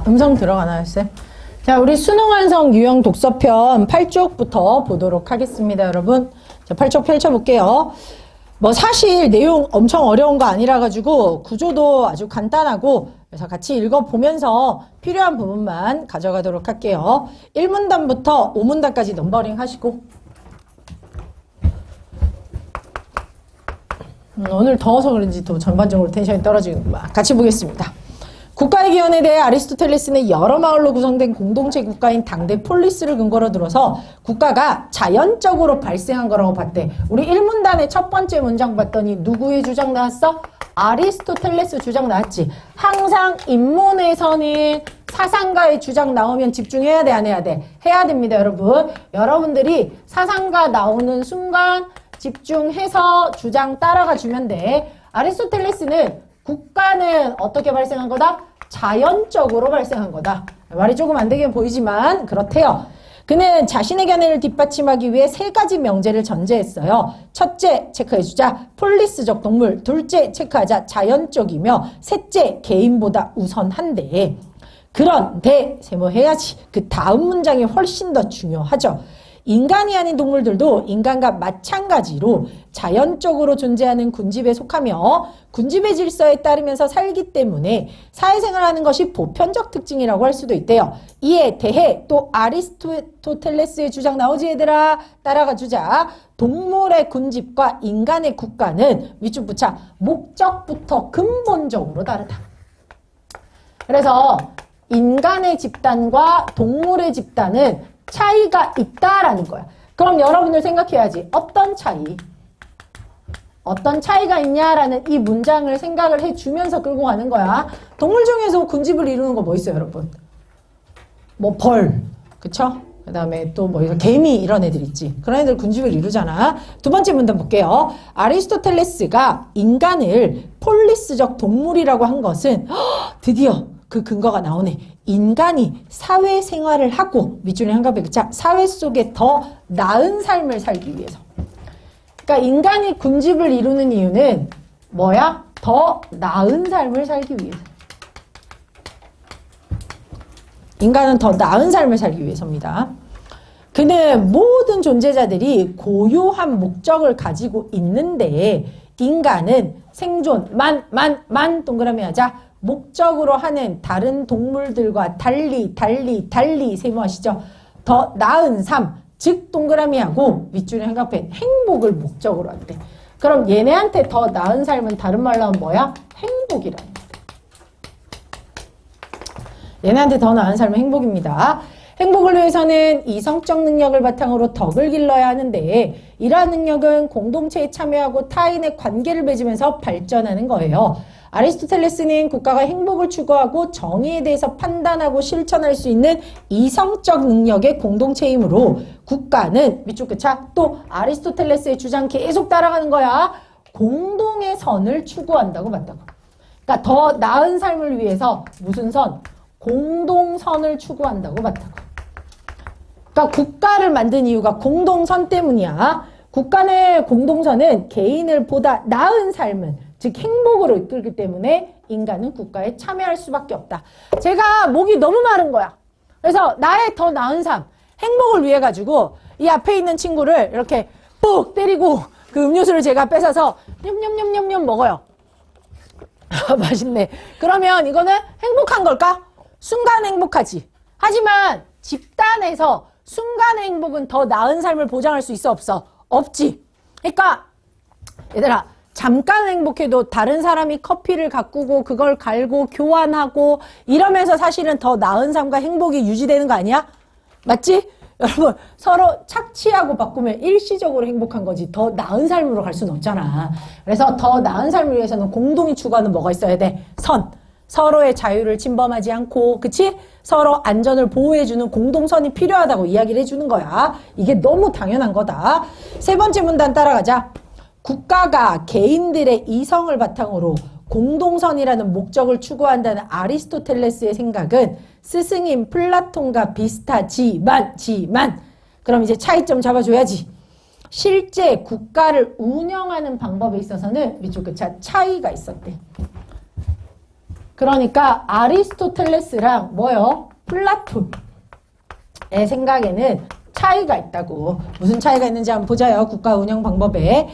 음성 들어가나요, 쌤? 자, 우리 수능 완성 유형 독서편 8쪽부터 보도록 하겠습니다, 여러분. 자, 8쪽 펼쳐볼게요. 뭐 사실 내용 엄청 어려운 거 아니라 가지고 구조도 아주 간단하고 그래서 같이 읽어보면서 필요한 부분만 가져가도록 할게요. 1문단부터 5문단까지 넘버링 하시고 오늘 더워서 그런지 또 전반적으로 텐션이 떨어지는구만. 같이 보겠습니다. 국가의 기원에 대해 아리스토텔레스는 여러 마을로 구성된 공동체 국가인 당대 폴리스를 근거로 들어서 국가가 자연적으로 발생한 거라고 봤대. 우리 1문단의 첫 번째 문장 봤더니 누구의 주장 나왔어? 아리스토텔레스 주장 나왔지. 항상 인문에서는 사상가의 주장 나오면 집중해야 돼, 안 해야 돼? 해야 됩니다, 여러분. 여러분들이 사상가 나오는 순간 집중해서 주장 따라가 주면 돼. 아리스토텔레스는 국가는 어떻게 발생한 거다? 자연적으로 발생한 거다. 말이 조금 안 되게 보이지만 그렇대요. 그는 자신의 견해를 뒷받침하기 위해 세 가지 명제를 전제했어요. 첫째, 체크해주자. 폴리스적 동물. 둘째, 체크하자. 자연적이며 셋째, 개인보다 우선한데. 그런데 세모해야지. 그 다음 문장이 훨씬 더 중요하죠. 인간이 아닌 동물들도 인간과 마찬가지로 자연적으로 존재하는 군집에 속하며 군집의 질서에 따르면서 살기 때문에 사회생활하는 것이 보편적 특징이라고 할 수도 있대요. 이에 대해 또 아리스토텔레스의 주장 나오지 얘들아? 따라가 주자. 동물의 군집과 인간의 국가는 밑줄 붙여 목적부터 근본적으로 다르다. 그래서 인간의 집단과 동물의 집단은 차이가 있다라는 거야. 그럼 여러분들 생각해야지. 어떤 차이? 어떤 차이가 있냐라는 이 문장을 생각을 해주면서 끌고 가는 거야. 동물 중에서 군집을 이루는 거 뭐 있어요, 여러분? 뭐 벌, 그쵸? 그 다음에 또 뭐 개미 이런 애들 있지. 그런 애들 군집을 이루잖아. 두 번째 문단 볼게요. 아리스토텔레스가 인간을 폴리스적 동물이라고 한 것은 드디어 그 근거가 나오네. 인간이 사회생활을 하고 밑줄에 한가닥 그자 사회 속에 더 나은 삶을 살기 위해서. 그러니까 인간이 군집을 이루는 이유는 뭐야? 더 나은 삶을 살기 위해서. 인간은 더 나은 삶을 살기 위해서입니다. 그는 모든 존재자들이 고유한 목적을 가지고 있는데 인간은 생존만 동그라미 하자. 목적으로 하는 다른 동물들과 달리 세모하시죠. 더 나은 삶, 즉 동그라미하고 밑줄에 한가펜 행복을 목적으로 한대. 그럼 얘네한테 더 나은 삶은 다른 말로 하면 뭐야? 행복이라는 거야. 얘네한테 더 나은 삶은 행복입니다. 행복을 위해서는 이성적 능력을 바탕으로 덕을 길러야 하는데 이러한 능력은 공동체에 참여하고 타인의 관계를 맺으면서 발전하는 거예요. 아리스토텔레스는 국가가 행복을 추구하고 정의에 대해서 판단하고 실천할 수 있는 이성적 능력의 공동체이므로 국가는 밑줄 끝차 또 아리스토텔레스의 주장 계속 따라가는 거야. 공동의 선을 추구한다고 봤다고. 그러니까 더 나은 삶을 위해서 무슨 선? 공동선을 추구한다고 봤다고. 그러니까 국가를 만든 이유가 공동선 때문이야. 국가의 공동선은 개인을 보다 나은 삶은 즉 행복으로 이끌기 때문에 인간은 국가에 참여할 수밖에 없다. 제가 목이 너무 마른 거야. 그래서 나의 더 나은 삶, 행복을 위해 가지고 이 앞에 있는 친구를 이렇게 뿍 때리고 그 음료수를 제가 뺏어서 냠냠냠냠냠 먹어요. 맛있네. 그러면 이거는 행복한 걸까? 순간 행복하지. 하지만 집단에서 순간의 행복은 더 나은 삶을 보장할 수 있어 없어? 없지. 그러니까 얘들아 잠깐 행복해도 다른 사람이 커피를 가꾸고 그걸 갈고 교환하고 이러면서 사실은 더 나은 삶과 행복이 유지되는 거 아니야? 맞지? 여러분 서로 착취하고 바꾸면 일시적으로 행복한 거지 더 나은 삶으로 갈 수는 없잖아. 그래서 더 나은 삶을 위해서는 공동이 추구하는 뭐가 있어야 돼? 선. 서로의 자유를 침범하지 않고 그치? 서로 안전을 보호해주는 공동선이 필요하다고 이야기를 해주는 거야. 이게 너무 당연한 거다. 세 번째 문단 따라가자. 국가가 개인들의 이성을 바탕으로 공동선이라는 목적을 추구한다는 아리스토텔레스의 생각은 스승인 플라톤과 비슷하지만 그럼 이제 차이점 잡아줘야지. 실제 국가를 운영하는 방법에 있어서는 밑줄 끝 차이가 있었대. 그러니까 아리스토텔레스랑 뭐요? 플라톤의 생각에는 차이가 있다고. 무슨 차이가 있는지 한번 보자요. 국가 운영 방법에.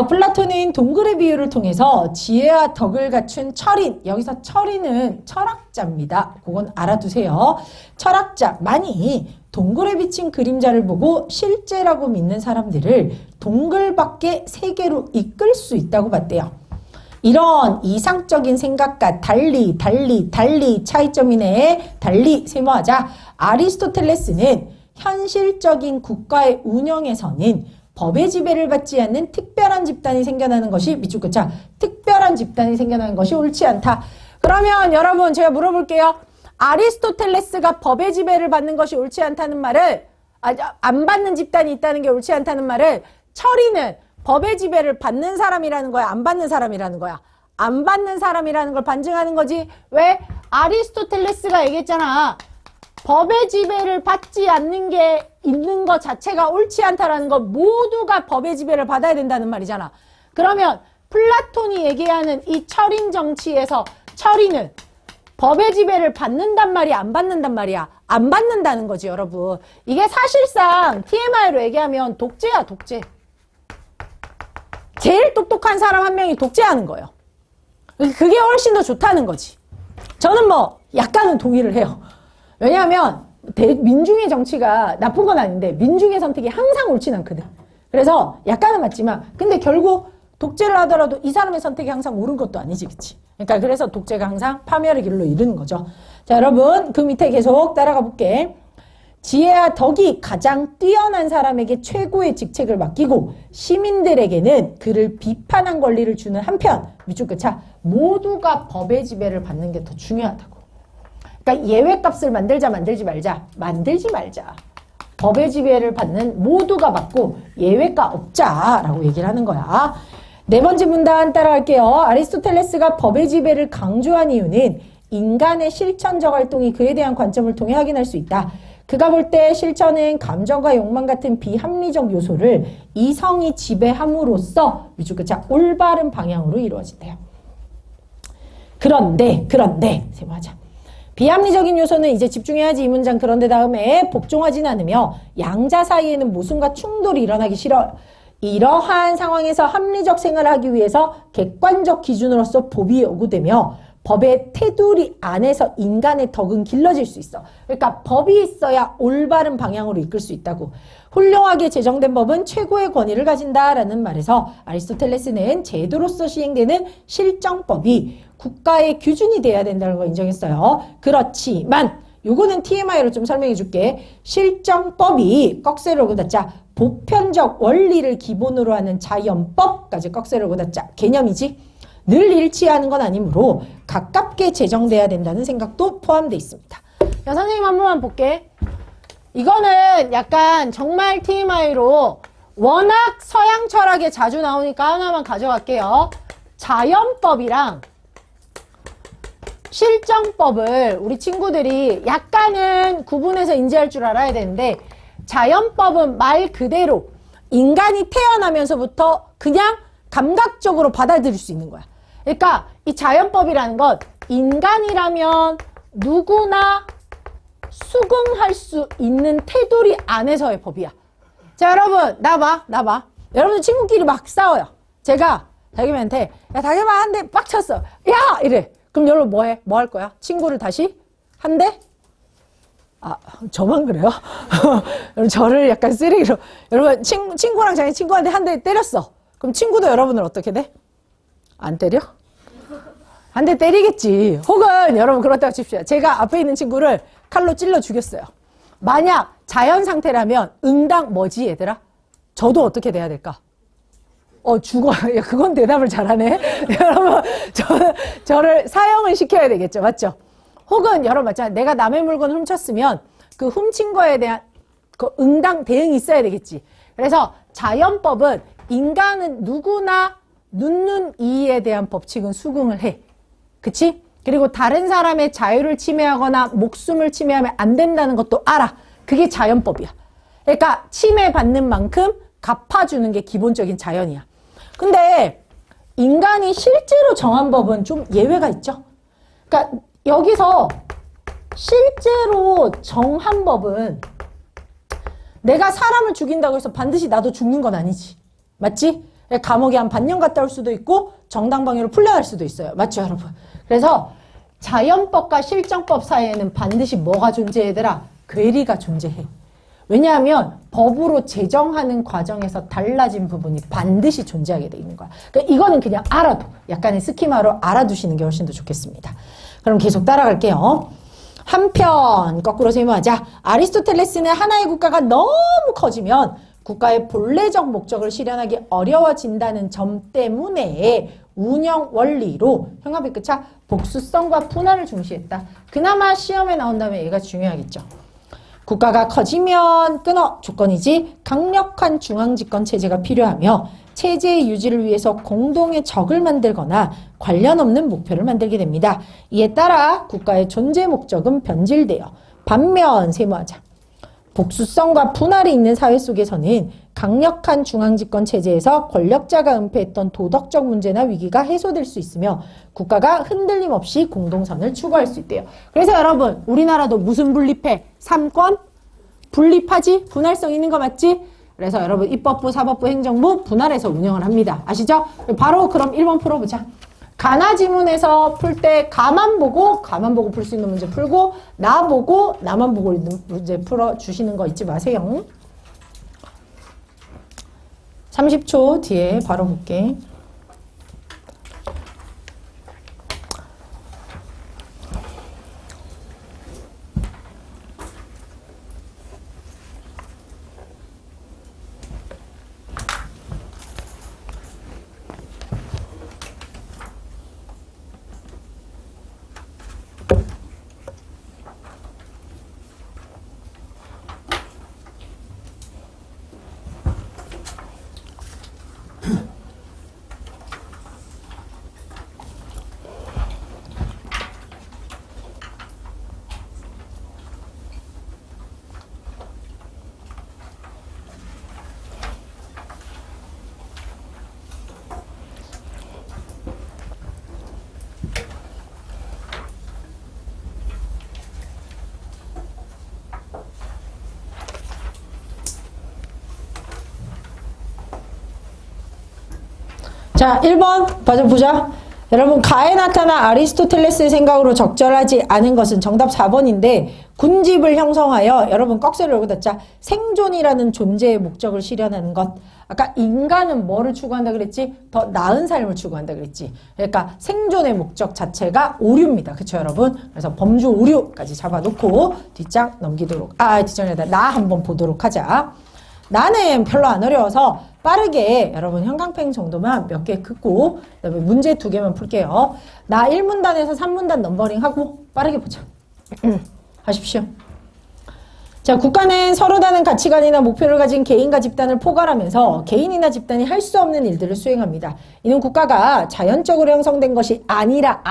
플라톤은 동글의 비유를 통해서 지혜와 덕을 갖춘 철인, 여기서 철인은 철학자입니다. 그건 알아두세요. 철학자만이 동글에 비친 그림자를 보고 실제라고 믿는 사람들을 동글 밖의 세계로 이끌 수 있다고 봤대요. 이런 이상적인 생각과 달리 차이점이네. 달리 세모하자. 아리스토텔레스는 현실적인 국가의 운영에서는 법의 지배를 받지 않는 특별한 집단이 생겨나는 것이 밑줄 긋자. 특별한 집단이 생겨나는 것이 옳지 않다. 그러면 여러분 제가 물어볼게요. 아리스토텔레스가 법의 지배를 받는 것이 옳지 않다는 말을 안 받는 집단이 있다는 게 옳지 않다는 말을 철이는 법의 지배를 받는 사람이라는 거야? 안 받는 사람이라는 거야? 안 받는 사람이라는 걸 반증하는 거지. 왜? 아리스토텔레스가 얘기했잖아. 법의 지배를 받지 않는 게 있는 것 자체가 옳지 않다라는 거 모두가 법의 지배를 받아야 된다는 말이잖아. 그러면 플라톤이 얘기하는 이 철인 정치에서 철인은 법의 지배를 받는단 말이야? 안 받는단 말이야? 안 받는다는 거지, 여러분. 이게 사실상 TMI로 얘기하면 독재야, 독재. 제일 똑똑한 사람 한 명이 독재하는 거예요. 그게 훨씬 더 좋다는 거지. 저는 뭐 약간은 동의를 해요. 왜냐하면 민중의 정치가 나쁜 건 아닌데 민중의 선택이 항상 옳진 않거든. 그래서 약간은 맞지만 근데 결국 독재를 하더라도 이 사람의 선택이 항상 옳은 것도 아니지, 그치? 그러니까 그래서 독재가 항상 파멸의 길로 이르는 거죠. 자, 여러분 그 밑에 계속 따라가 볼게. 지혜와 덕이 가장 뛰어난 사람에게 최고의 직책을 맡기고 시민들에게는 그를 비판한 권리를 주는 한편 밑줄 끝차 모두가 법의 지배를 받는 게 더 중요하다고. 그러니까 예외값을 만들자 만들지 말자. 법의 지배를 받는 모두가 받고 예외가 없자라고 얘기를 하는 거야. 네 번째 문단 따라갈게요. 아리스토텔레스가 법의 지배를 강조한 이유는 인간의 실천적 활동이 그에 대한 관점을 통해 확인할 수 있다. 그가 볼 때 실천은 감정과 욕망 같은 비합리적 요소를 이성이 지배함으로써 밑줄 끝자 올바른 방향으로 이루어진대요. 그런데 세모하자. 비합리적인 요소는 이제 집중해야지 이 문장. 그런데 다음에 복종하진 않으며 양자 사이에는 모순과 충돌이 일어나기 싫어. 이러한 상황에서 합리적 생활을 하기 위해서 객관적 기준으로서 법이 요구되며 법의 테두리 안에서 인간의 덕은 길러질 수 있어. 그러니까 법이 있어야 올바른 방향으로 이끌 수 있다고. 훌륭하게 제정된 법은 최고의 권위를 가진다라는 말에서 아리스토텔레스는 제도로서 시행되는 실정법이 국가의 규준이 돼야 된다는 걸 인정했어요. 그렇지만 요거는 TMI로 좀 설명해 줄게. 실정법이 꺽쇠를 걷자 보편적 원리를 기본으로 하는 자연법까지 꺽쇠를 걷자 개념이지. 늘 일치하는 건 아니므로 가깝게 제정돼야 된다는 생각도 포함되어 있습니다. 야, 선생님 한 번만 볼게. 이거는 약간 정말 TMI로 워낙 서양 철학에 자주 나오니까 하나만 가져갈게요. 자연법이랑 실정법을 우리 친구들이 약간은 구분해서 인지할 줄 알아야 되는데 자연법은 말 그대로 인간이 태어나면서부터 그냥 감각적으로 받아들일 수 있는 거야. 그러니까 이 자연법이라는 건 인간이라면 누구나 수긍할 수 있는 테두리 안에서의 법이야. 자, 여러분 나봐. 여러분들 친구끼리 막 싸워요. 제가 다겸이한테 야, 다겸아 한 대 빡쳤어. 야! 이래. 그럼 여러분 뭐해? 뭐 할 거야? 친구를 다시 한 대? 아, 저만 그래요? 여러분 저를 약간 쓰레기로. 여러분 친구랑 자기 친구한테 한 대 때렸어. 그럼 친구도 여러분을 어떻게 돼? 안 때려? 한 대 때리겠지. 혹은 여러분 그렇다고 칩시다. 제가 앞에 있는 친구를 칼로 찔러 죽였어요. 만약 자연 상태라면 응당 뭐지 얘들아? 저도 어떻게 돼야 될까? 죽어. 야, 그건 대답을 잘하네. 여러분 저를 사형을 시켜야 되겠죠. 맞죠? 혹은 여러분 맞잖아요. 내가 남의 물건을 훔쳤으면 그 훔친 거에 대한 그 응당 대응이 있어야 되겠지. 그래서 자연법은 인간은 누구나 눈눈 이에 대한 법칙은 수긍을 해. 그치? 그리고 다른 사람의 자유를 침해하거나 목숨을 침해하면 안 된다는 것도 알아. 그게 자연법이야. 그러니까 침해받는 만큼 갚아주는 게 기본적인 자연이야. 근데 인간이 실제로 정한 법은 좀 예외가 있죠. 그러니까 여기서 실제로 정한 법은 내가 사람을 죽인다고 해서 반드시 나도 죽는 건 아니지. 맞지? 감옥에 한 반년 갔다 올 수도 있고 정당방위로 풀려날 수도 있어요. 맞죠, 여러분? 그래서 자연법과 실정법 사이에는 반드시 뭐가 존재해, 얘들아? 괴리가 존재해. 왜냐하면 법으로 제정하는 과정에서 달라진 부분이 반드시 존재하게 돼 있는 거야. 그러니까 이거는 그냥 알아도, 약간의 스키마로 알아두시는 게 훨씬 더 좋겠습니다. 그럼 계속 따라갈게요. 한편 거꾸로 세모하자. 아리스토텔레스는 하나의 국가가 너무 커지면 국가의 본래적 목적을 실현하기 어려워진다는 점 때문에 운영 원리로 형합의 끝차 복수성과 분할을 중시했다. 그나마 시험에 나온다면 얘가 중요하겠죠. 국가가 커지면 끊어 조건이지 강력한 중앙집권 체제가 필요하며 체제의 유지를 위해서 공동의 적을 만들거나 관련 없는 목표를 만들게 됩니다. 이에 따라 국가의 존재 목적은 변질되어 반면 세모하자. 복수성과 분할이 있는 사회 속에서는 강력한 중앙집권 체제에서 권력자가 은폐했던 도덕적 문제나 위기가 해소될 수 있으며 국가가 흔들림 없이 공동선을 추구할 수 있대요. 그래서 여러분 우리나라도 무슨 분립해? 3권? 분립하지? 분할성 있는 거 맞지? 그래서 여러분 입법부, 사법부, 행정부 분할해서 운영을 합니다. 아시죠? 바로 그럼 1번 풀어보자. 가나 지문에서 풀 때 가만 보고 풀 수 있는 문제 풀고 나 보고 나만 보고 있는 문제 풀어주시는 거 잊지 마세요. 30초 뒤에 바로 볼게. 자, 1번 보자. 여러분 가에 나타난 아리스토텔레스의 생각으로 적절하지 않은 것은 정답 4번인데 군집을 형성하여 여러분 꺽쇠를 여기다 자 생존이라는 존재의 목적을 실현하는 것. 아까 인간은 뭐를 추구한다 그랬지? 더 나은 삶을 추구한다 그랬지. 그러니까 생존의 목적 자체가 오류입니다. 그쵸 여러분? 그래서 범주 오류까지 잡아놓고 뒷장 넘기도록 뒷장이 아니라 나 한번 보도록 하자. 나는 별로 안 어려워서 빠르게 여러분 형광펜 정도만 몇 개 긋고 그다음에 문제 2개만 풀게요. 나 1문단에서 3문단 넘버링 하고 빠르게 보자. 하십시오. 자, 국가는 서로 다른 가치관이나 목표를 가진 개인과 집단을 포괄하면서 개인이나 집단이 할 수 없는 일들을 수행합니다. 이는 국가가 자연적으로 형성된 것이 아니라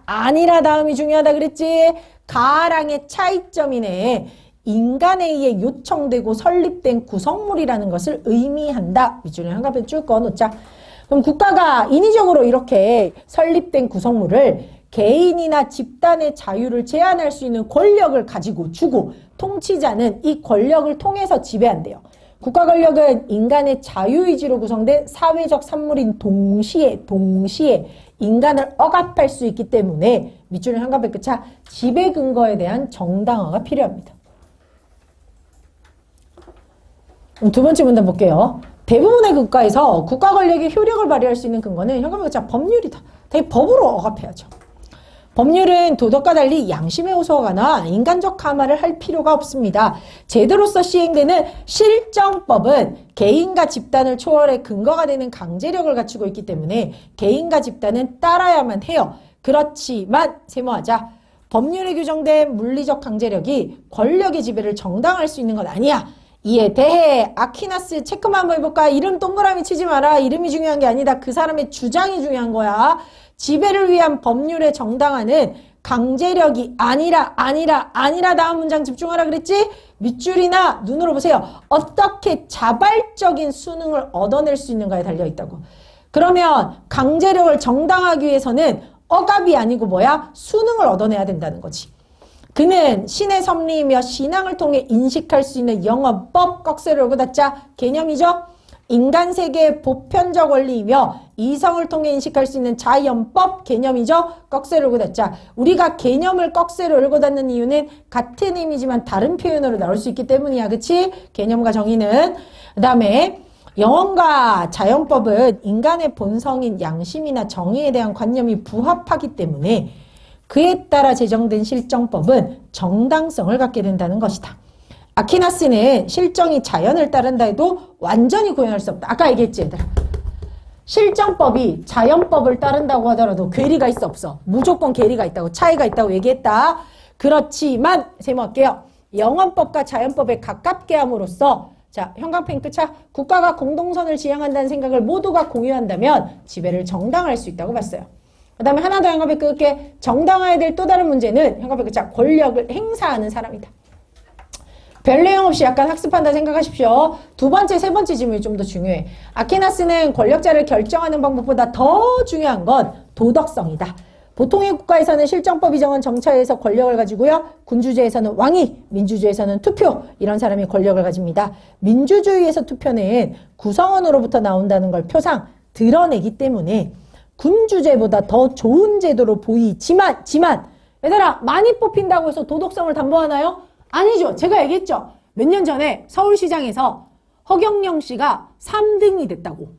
다음이 중요하다 그랬지. 가랑의 차이점이네. 인간에 의해 요청되고 설립된 구성물이라는 것을 의미한다. 밑줄에 한가변 쭉 꺼놓자. 그럼 국가가 인위적으로 이렇게 설립된 구성물을 개인이나 집단의 자유를 제한할 수 있는 권력을 가지고 주고 통치자는 이 권력을 통해서 지배한대요. 국가 권력은 인간의 자유의지로 구성된 사회적 산물인 동시에 인간을 억압할 수 있기 때문에 밑줄에 한가변 끝차 지배 근거에 대한 정당화가 필요합니다. 두 번째 문단 볼게요. 대부분의 국가에서 국가 권력이 효력을 발휘할 수 있는 근거는 현관문자 법률이다. 되게 법으로 억압해야죠. 법률은 도덕과 달리 양심의 호소하거나 인간적 감화를 할 필요가 없습니다. 제도로서 시행되는 실정법은 개인과 집단을 초월해 근거가 되는 강제력을 갖추고 있기 때문에 개인과 집단은 따라야만 해요. 그렇지만 세모하자. 법률에 규정된 물리적 강제력이 권력의 지배를 정당화할 수 있는 건 아니야. 이에 대해 아퀴나스 체크만 한번 해볼까? 이름 동그라미 치지 마라. 이름이 중요한 게 아니다. 그 사람의 주장이 중요한 거야. 지배를 위한 법률의 정당화는 강제력이 아니라 다음 문장 집중하라 그랬지? 밑줄이나 눈으로 보세요. 어떻게 자발적인 수능을 얻어낼 수 있는가에 달려있다고. 그러면 강제력을 정당화하기 위해서는 억압이 아니고 뭐야? 수능을 얻어내야 된다는 거지. 그는 신의 섭리이며 신앙을 통해 인식할 수 있는 영어법 꺽쇠를 올고 닫자 개념이죠. 인간 세계의 보편적 원리이며 이성을 통해 인식할 수 있는 자연법 개념이죠. 꺽쇠를 올고 닫자. 우리가 개념을 꺽쇠로 올고 닫는 이유는 같은 의미지만 다른 표현으로 나올 수 있기 때문이야. 그치? 개념과 정의는. 그 다음에 영혼과 자연법은 인간의 본성인 양심이나 정의에 대한 관념이 부합하기 때문에 그에 따라 제정된 실정법은 정당성을 갖게 된다는 것이다. 아퀴나스는 실정이 자연을 따른다 해도 완전히 구현할 수 없다. 아까 얘기했지 얘들아. 실정법이 자연법을 따른다고 하더라도 괴리가 있어 없어? 무조건 괴리가 있다고 차이가 있다고 얘기했다. 그렇지만 세모할게요. 영원법과 자연법에 가깝게 함으로써 자 형광펜 끝차 국가가 공동선을 지향한다는 생각을 모두가 공유한다면 지배를 정당화할 수 있다고 봤어요. 그 다음에 하나 더 형광펜 끝게 정당화해야 될 또 다른 문제는 형광펜 끝차 권력을 행사하는 사람이다. 별 내용 없이 약간 학습한다 생각하십시오. 두 번째, 세 번째 질문이 좀 더 중요해. 아퀴나스는 권력자를 결정하는 방법보다 더 중요한 건 도덕성이다. 보통의 국가에서는 실정법이 정한 정처에서 권력을 가지고요. 군주제에서는 왕이, 민주주의에서는 투표, 이런 사람이 권력을 가집니다. 민주주의에서 투표는 구성원으로부터 나온다는 걸 표상 드러내기 때문에 군주제보다 더 좋은 제도로 보이지만 얘들아 많이 뽑힌다고 해서 도덕성을 담보하나요? 아니죠. 제가 얘기했죠. 몇 년 전에 서울시장에서 허경영 씨가 3등이 됐다고.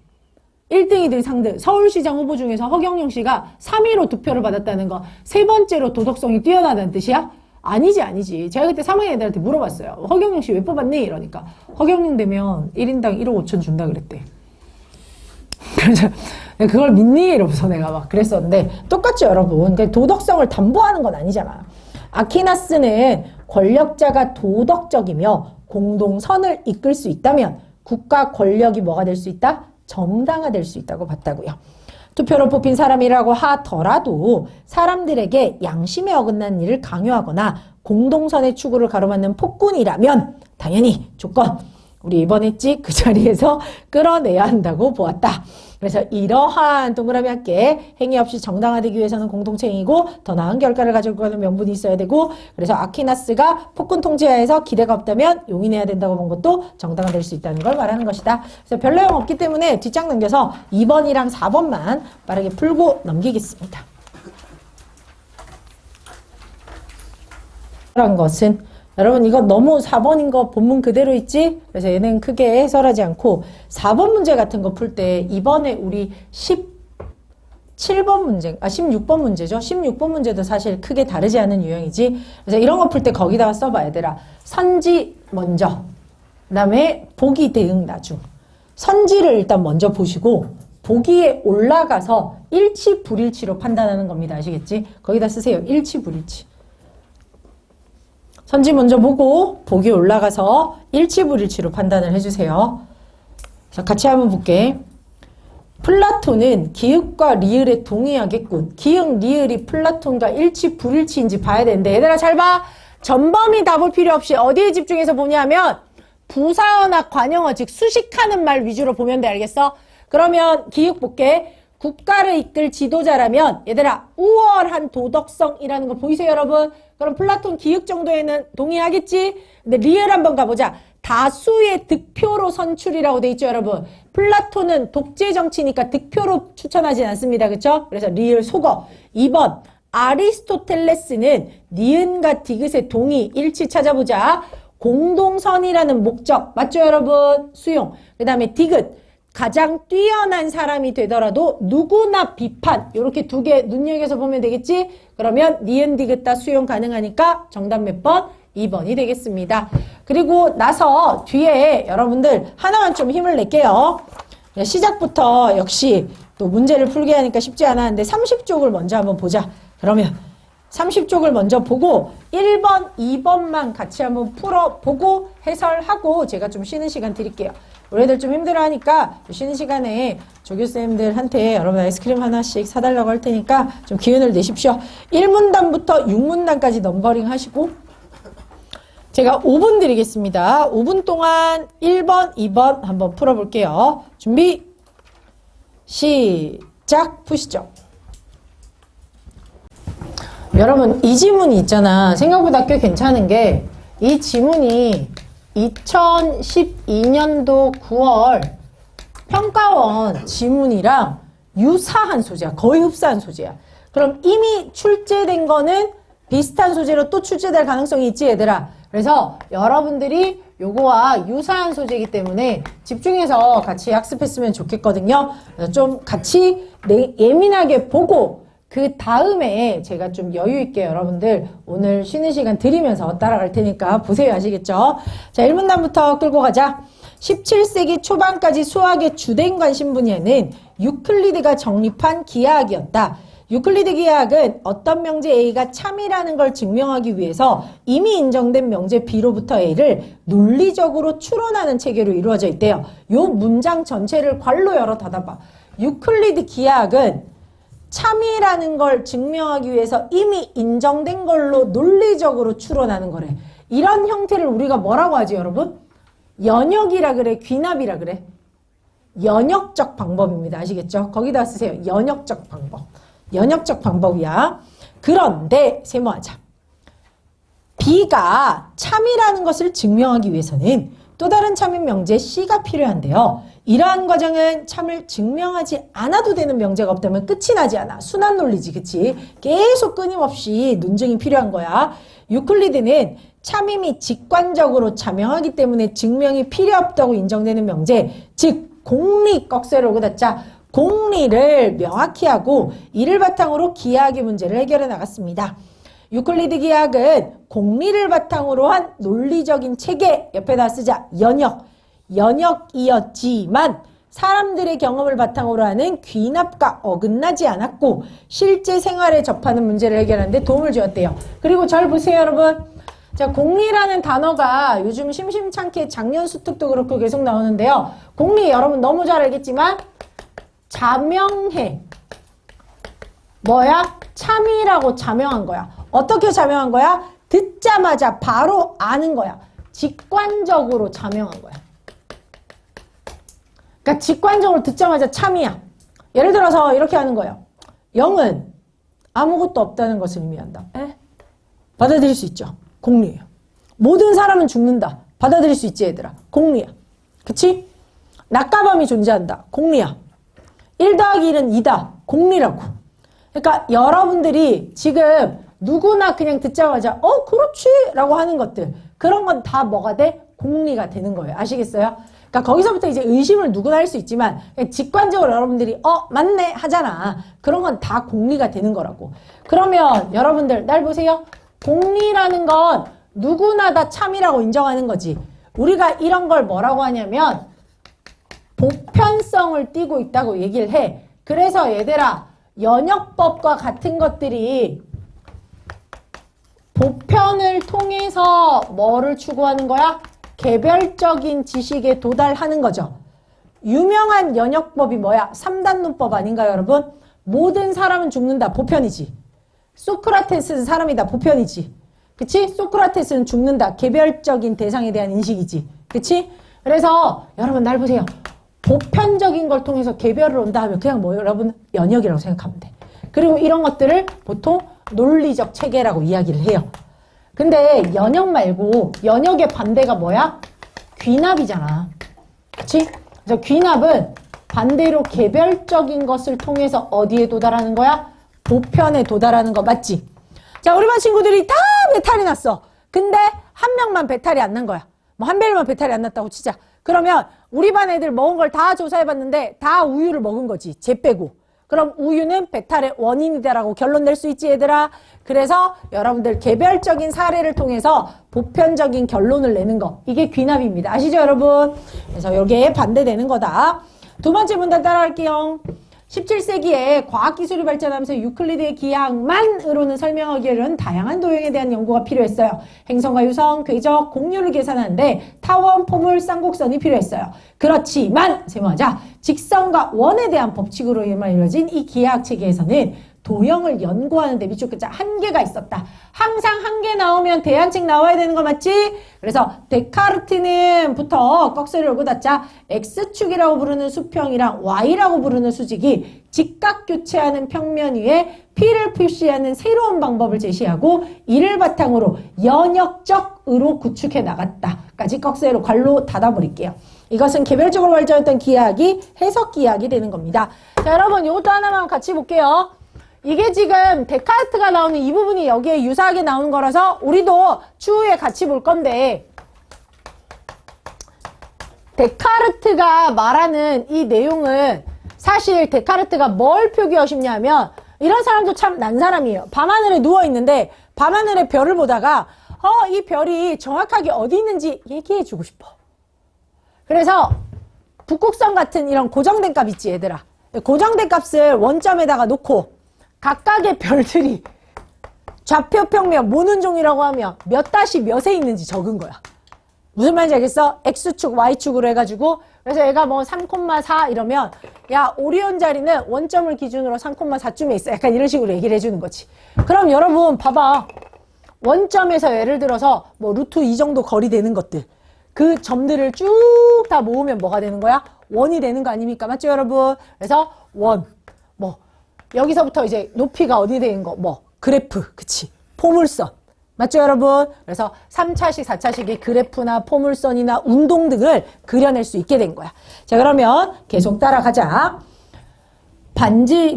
1등이든 상등. 서울시장 후보 중에서 허경영 씨가 3위로 득표를 받았다는 거. 세 번째로 도덕성이 뛰어나다는 뜻이야? 아니지. 제가 그때 3학년 애들한테 물어봤어요. 허경영 씨 왜 뽑았니? 이러니까 허경영 되면 1인당 1억 5천 준다 그랬대. 그래서 그걸 믿니? 이러면서 내가 막 그랬었는데 똑같죠 여러분. 도덕성을 담보하는 건 아니잖아. 아퀴나스는 권력자가 도덕적이며 공동선을 이끌 수 있다면 국가 권력이 뭐가 될 수 있다? 정당화될 수 있다고 봤다고요. 투표로 뽑힌 사람이라고 하더라도 사람들에게 양심에 어긋난 일을 강요하거나 공동선의 추구를 가로막는 폭군이라면 당연히 조건 우리 이번 했지 그 자리에서 끌어내야 한다고 보았다. 그래서 이러한 동그라미 할게 행위 없이 정당화되기 위해서는 공동체이고 더 나은 결과를 가져올 하는 명분이 있어야 되고 그래서 아퀴나스가 폭군 통치하에서 기대가 없다면 용인해야 된다고 본 것도 정당화될 수 있다는 걸 말하는 것이다. 그래서 별 내용 없기 때문에 뒷장 넘겨서 2번이랑 4번만 빠르게 풀고 넘기겠습니다. 그런 것은 여러분 이거 너무 4번인 거 본문 그대로 있지? 그래서 얘는 크게 해설하지 않고 4번 문제 같은 거 풀 때 이번에 우리 17번 문제, 16번 문제죠. 16번 문제도 사실 크게 다르지 않은 유형이지. 그래서 이런 거 풀 때 거기다가 써봐 얘들아. 선지 먼저, 그 다음에 보기 대응 나중. 선지를 일단 먼저 보시고 보기에 올라가서 일치 불일치로 판단하는 겁니다. 아시겠지? 거기다 쓰세요. 일치 불일치. 선지 먼저 보고 보기 올라가서 일치불일치로 판단을 해주세요. 자, 같이 한번 볼게. 플라톤은 기역과 리을에 동의하겠군. 기역, 리을이 플라톤과 일치불일치인지 봐야 되는데 얘들아 잘 봐. 전범위 다 볼 필요 없이 어디에 집중해서 보냐면 부사어나 관용어 즉 수식하는 말 위주로 보면 돼. 알겠어? 그러면 기역 볼게. 국가를 이끌 지도자라면 얘들아 우월한 도덕성이라는 거 보이세요 여러분? 그럼 플라톤 기역 정도에는 동의하겠지? 근데 리을 한번 가보자. 다수의 득표로 선출이라고 돼 있죠 여러분? 플라톤은 독재 정치니까 득표로 추천하진 않습니다. 그쵸? 그래서 리을 속어. 2번 아리스토텔레스는 니은과 디귿의 동의 일치 찾아보자. 공동선이라는 목적 맞죠 여러분? 수용. 그 다음에 디귿 가장 뛰어난 사람이 되더라도 누구나 비판 이렇게 두 개 눈여겨서 보면 되겠지? 그러면 니은 디귿다 수용 가능하니까 정답 몇 번? 2번이 되겠습니다. 그리고 나서 뒤에 여러분들 하나만 좀 힘을 낼게요. 시작부터 역시 또 문제를 풀게 하니까 쉽지 않았는데 30쪽을 먼저 한번 보자. 그러면 30쪽을 먼저 보고 1번, 2번만 같이 한번 풀어보고 해설하고 제가 좀 쉬는 시간 드릴게요. 우리 애들 좀 힘들어하니까 쉬는 시간에 조교쌤들한테 여러분 아이스크림 하나씩 사달라고 할 테니까 좀 기운을 내십시오. 1문단부터 6문단까지 넘버링 하시고 제가 5분 드리겠습니다. 5분 동안 1번, 2번 한번 풀어볼게요. 준비 시작 푸시죠. 여러분 이 지문이 있잖아. 생각보다 꽤 괜찮은 게 이 지문이 2012년도 9월 평가원 지문이랑 유사한 소재야. 거의 흡사한 소재야. 그럼 이미 출제된 거는 비슷한 소재로 또 출제될 가능성이 있지 얘들아. 그래서 여러분들이 요거와 유사한 소재이기 때문에 집중해서 같이 학습했으면 좋겠거든요. 그래서 좀 같이 예민하게 보고 그 다음에 제가 좀 여유 있게 여러분들 오늘 쉬는 시간 드리면서 따라갈 테니까 보세요. 아시겠죠? 자, 1문단부터 끌고 가자. 17세기 초반까지 수학의 주된 관심 분야는 유클리드가 정립한 기하학이었다. 유클리드 기하학은 어떤 명제 A가 참이라는 걸 증명하기 위해서 이미 인정된 명제 B로부터 A를 논리적으로 추론하는 체계로 이루어져 있대요. 요 문장 전체를 괄로 열어 닫아봐. 유클리드 기하학은 참이라는 걸 증명하기 위해서 이미 인정된 걸로 논리적으로 추론하는 거래. 이런 형태를 우리가 뭐라고 하지 여러분? 연역이라 그래? 귀납이라 그래? 연역적 방법입니다. 아시겠죠? 거기다 쓰세요. 연역적 방법. 연역적 방법이야. 그런데 세모하자. B가 참이라는 것을 증명하기 위해서는 또 다른 참인 명제 C가 필요한데요. 이러한 과정은 참을 증명하지 않아도 되는 명제가 없다면 끝이 나지 않아. 순환 논리지, 그치? 계속 끊임없이 논증이 필요한 거야. 유클리드는 참임이 직관적으로 자명하기 때문에 증명이 필요 없다고 인정되는 명제, 즉 공리 꺽쇠로 그다자 공리를 명확히 하고 이를 바탕으로 기하학의 문제를 해결해 나갔습니다. 유클리드 기하학은 공리를 바탕으로 한 논리적인 체계, 옆에다 쓰자, 연역이었지만 사람들의 경험을 바탕으로 하는 귀납과 어긋나지 않았고 실제 생활에 접하는 문제를 해결하는 데 도움을 주었대요. 그리고 잘 보세요 여러분. 자, 공리라는 단어가 요즘 심심찮게 작년 수특도 그렇고 계속 나오는데요. 공리 여러분 너무 잘 알겠지만 자명해. 뭐야? 참이라고 자명한 거야. 어떻게 자명한 거야? 듣자마자 바로 아는 거야. 직관적으로 자명한 거야. 그러니까 직관적으로 듣자마자 참이야. 예를 들어서 이렇게 하는 거예요. 0은 아무것도 없다는 것을 의미한다. 받아들일 수 있죠. 공리예요. 모든 사람은 죽는다. 받아들일 수 있지 얘들아. 공리야. 그치? 낮과 밤이 존재한다. 공리야. 1 더하기 1은 2다. 공리라고. 그러니까 여러분들이 지금 누구나 그냥 듣자마자 그렇지 라고 하는 것들 그런 건 다 뭐가 돼? 공리가 되는 거예요. 아시겠어요? 그러니까 거기서부터 이제 의심을 누구나 할 수 있지만 직관적으로 여러분들이 맞네 하잖아. 그런 건 다 공리가 되는 거라고. 그러면 여러분들 날 보세요. 공리라는 건 누구나 다 참이라고 인정하는 거지. 우리가 이런 걸 뭐라고 하냐면 보편성을 띠고 있다고 얘기를 해. 그래서 얘들아 연역법과 같은 것들이 보편을 통해서 뭐를 추구하는 거야? 개별적인 지식에 도달하는 거죠. 유명한 연역법이 뭐야? 3단론법 아닌가요, 여러분? 모든 사람은 죽는다. 보편이지. 소크라테스는 사람이다. 보편이지. 그치? 소크라테스는 죽는다. 개별적인 대상에 대한 인식이지. 그치? 그래서 여러분 날 보세요. 보편적인 걸 통해서 개별을 온다 하면 그냥 뭐 여러분 연역이라고 생각하면 돼. 그리고 이런 것들을 보통 논리적 체계라고 이야기를 해요. 근데 연역 말고 연역의 반대가 뭐야? 귀납이잖아. 그치? 그래서 귀납은 반대로 개별적인 것을 통해서 어디에 도달하는 거야? 보편에 도달하는 거 맞지? 자, 우리 반 친구들이 다 배탈이 났어. 근데 한 명만 배탈이 안 난 거야. 뭐 한 명만 배탈이 안 났다고 치자. 그러면 우리 반 애들 먹은 걸 다 조사해봤는데 다 우유를 먹은 거지. 쟤 빼고. 그럼 우유는 배탈의 원인이다라고 결론 낼 수 있지 얘들아. 그래서 여러분들 개별적인 사례를 통해서 보편적인 결론을 내는 거. 이게 귀납입니다. 아시죠 여러분? 그래서 이게 반대되는 거다. 두 번째 문단 따라갈게요. 17세기에 과학기술이 발전하면서 유클리드의 기하학만으로는 설명하기 어려운 다양한 도형에 대한 연구가 필요했어요. 행성과 유성, 궤적, 공류를 계산하는데 타원, 포물, 쌍곡선이 필요했어요. 그렇지만 세모하자 직선과 원에 대한 법칙으로만 이루어진 이 기하학 체계에서는 도형을 연구하는데 밑줄 긋자 한계가 있었다. 항상 한계 나오면 대안책 나와야 되는 거 맞지? 그래서 데카르트는부터 꺽쇠를 열고 닫자. X축이라고 부르는 수평이랑 Y라고 부르는 수직이 직각교체하는 평면 위에 P를 표시하는 새로운 방법을 제시하고 이를 바탕으로 연역적으로 구축해 나갔다까지 꺽쇠로 괄로 닫아버릴게요. 이것은 개별적으로 발전했던 기하학이 해석 기하학이 되는 겁니다. 자, 여러분 이것도 하나만 같이 볼게요. 이게 지금 데카르트가 나오는 이 부분이 여기에 유사하게 나오는 거라서 우리도 추후에 같이 볼 건데 데카르트가 말하는 이 내용은 사실 데카르트가 뭘 표기하고 싶냐면 이런 사람도 참 난 사람이에요. 밤하늘에 누워있는데 밤하늘에 별을 보다가 이 별이 정확하게 어디 있는지 얘기해주고 싶어. 그래서 북극성 같은 이런 고정된 값 있지 얘들아. 고정된 값을 원점에다가 놓고 각각의 별들이 좌표 평면 모눈종이라고 하면 몇 다시 몇에 있는지 적은 거야. 무슨 말인지 알겠어? X축, Y축으로 해가지고 그래서 얘가 뭐 3,4 이러면 야 오리온 자리는 원점을 기준으로 3,4쯤에 있어. 약간 이런 식으로 얘기를 해주는 거지. 그럼 여러분 봐봐. 원점에서 예를 들어서 뭐 루트 2 정도 거리 되는 것들 그 점들을 쭉 다 모으면 뭐가 되는 거야? 원이 되는 거 아닙니까? 맞죠 여러분? 그래서 원, 뭐 여기서부터 이제 높이가 어디 되는 거? 뭐 그래프, 그치? 포물선. 맞죠 여러분? 그래서 3차식, 4차식의 그래프나 포물선이나 운동 등을 그려낼 수 있게 된 거야. 자 그러면 계속 따라가자.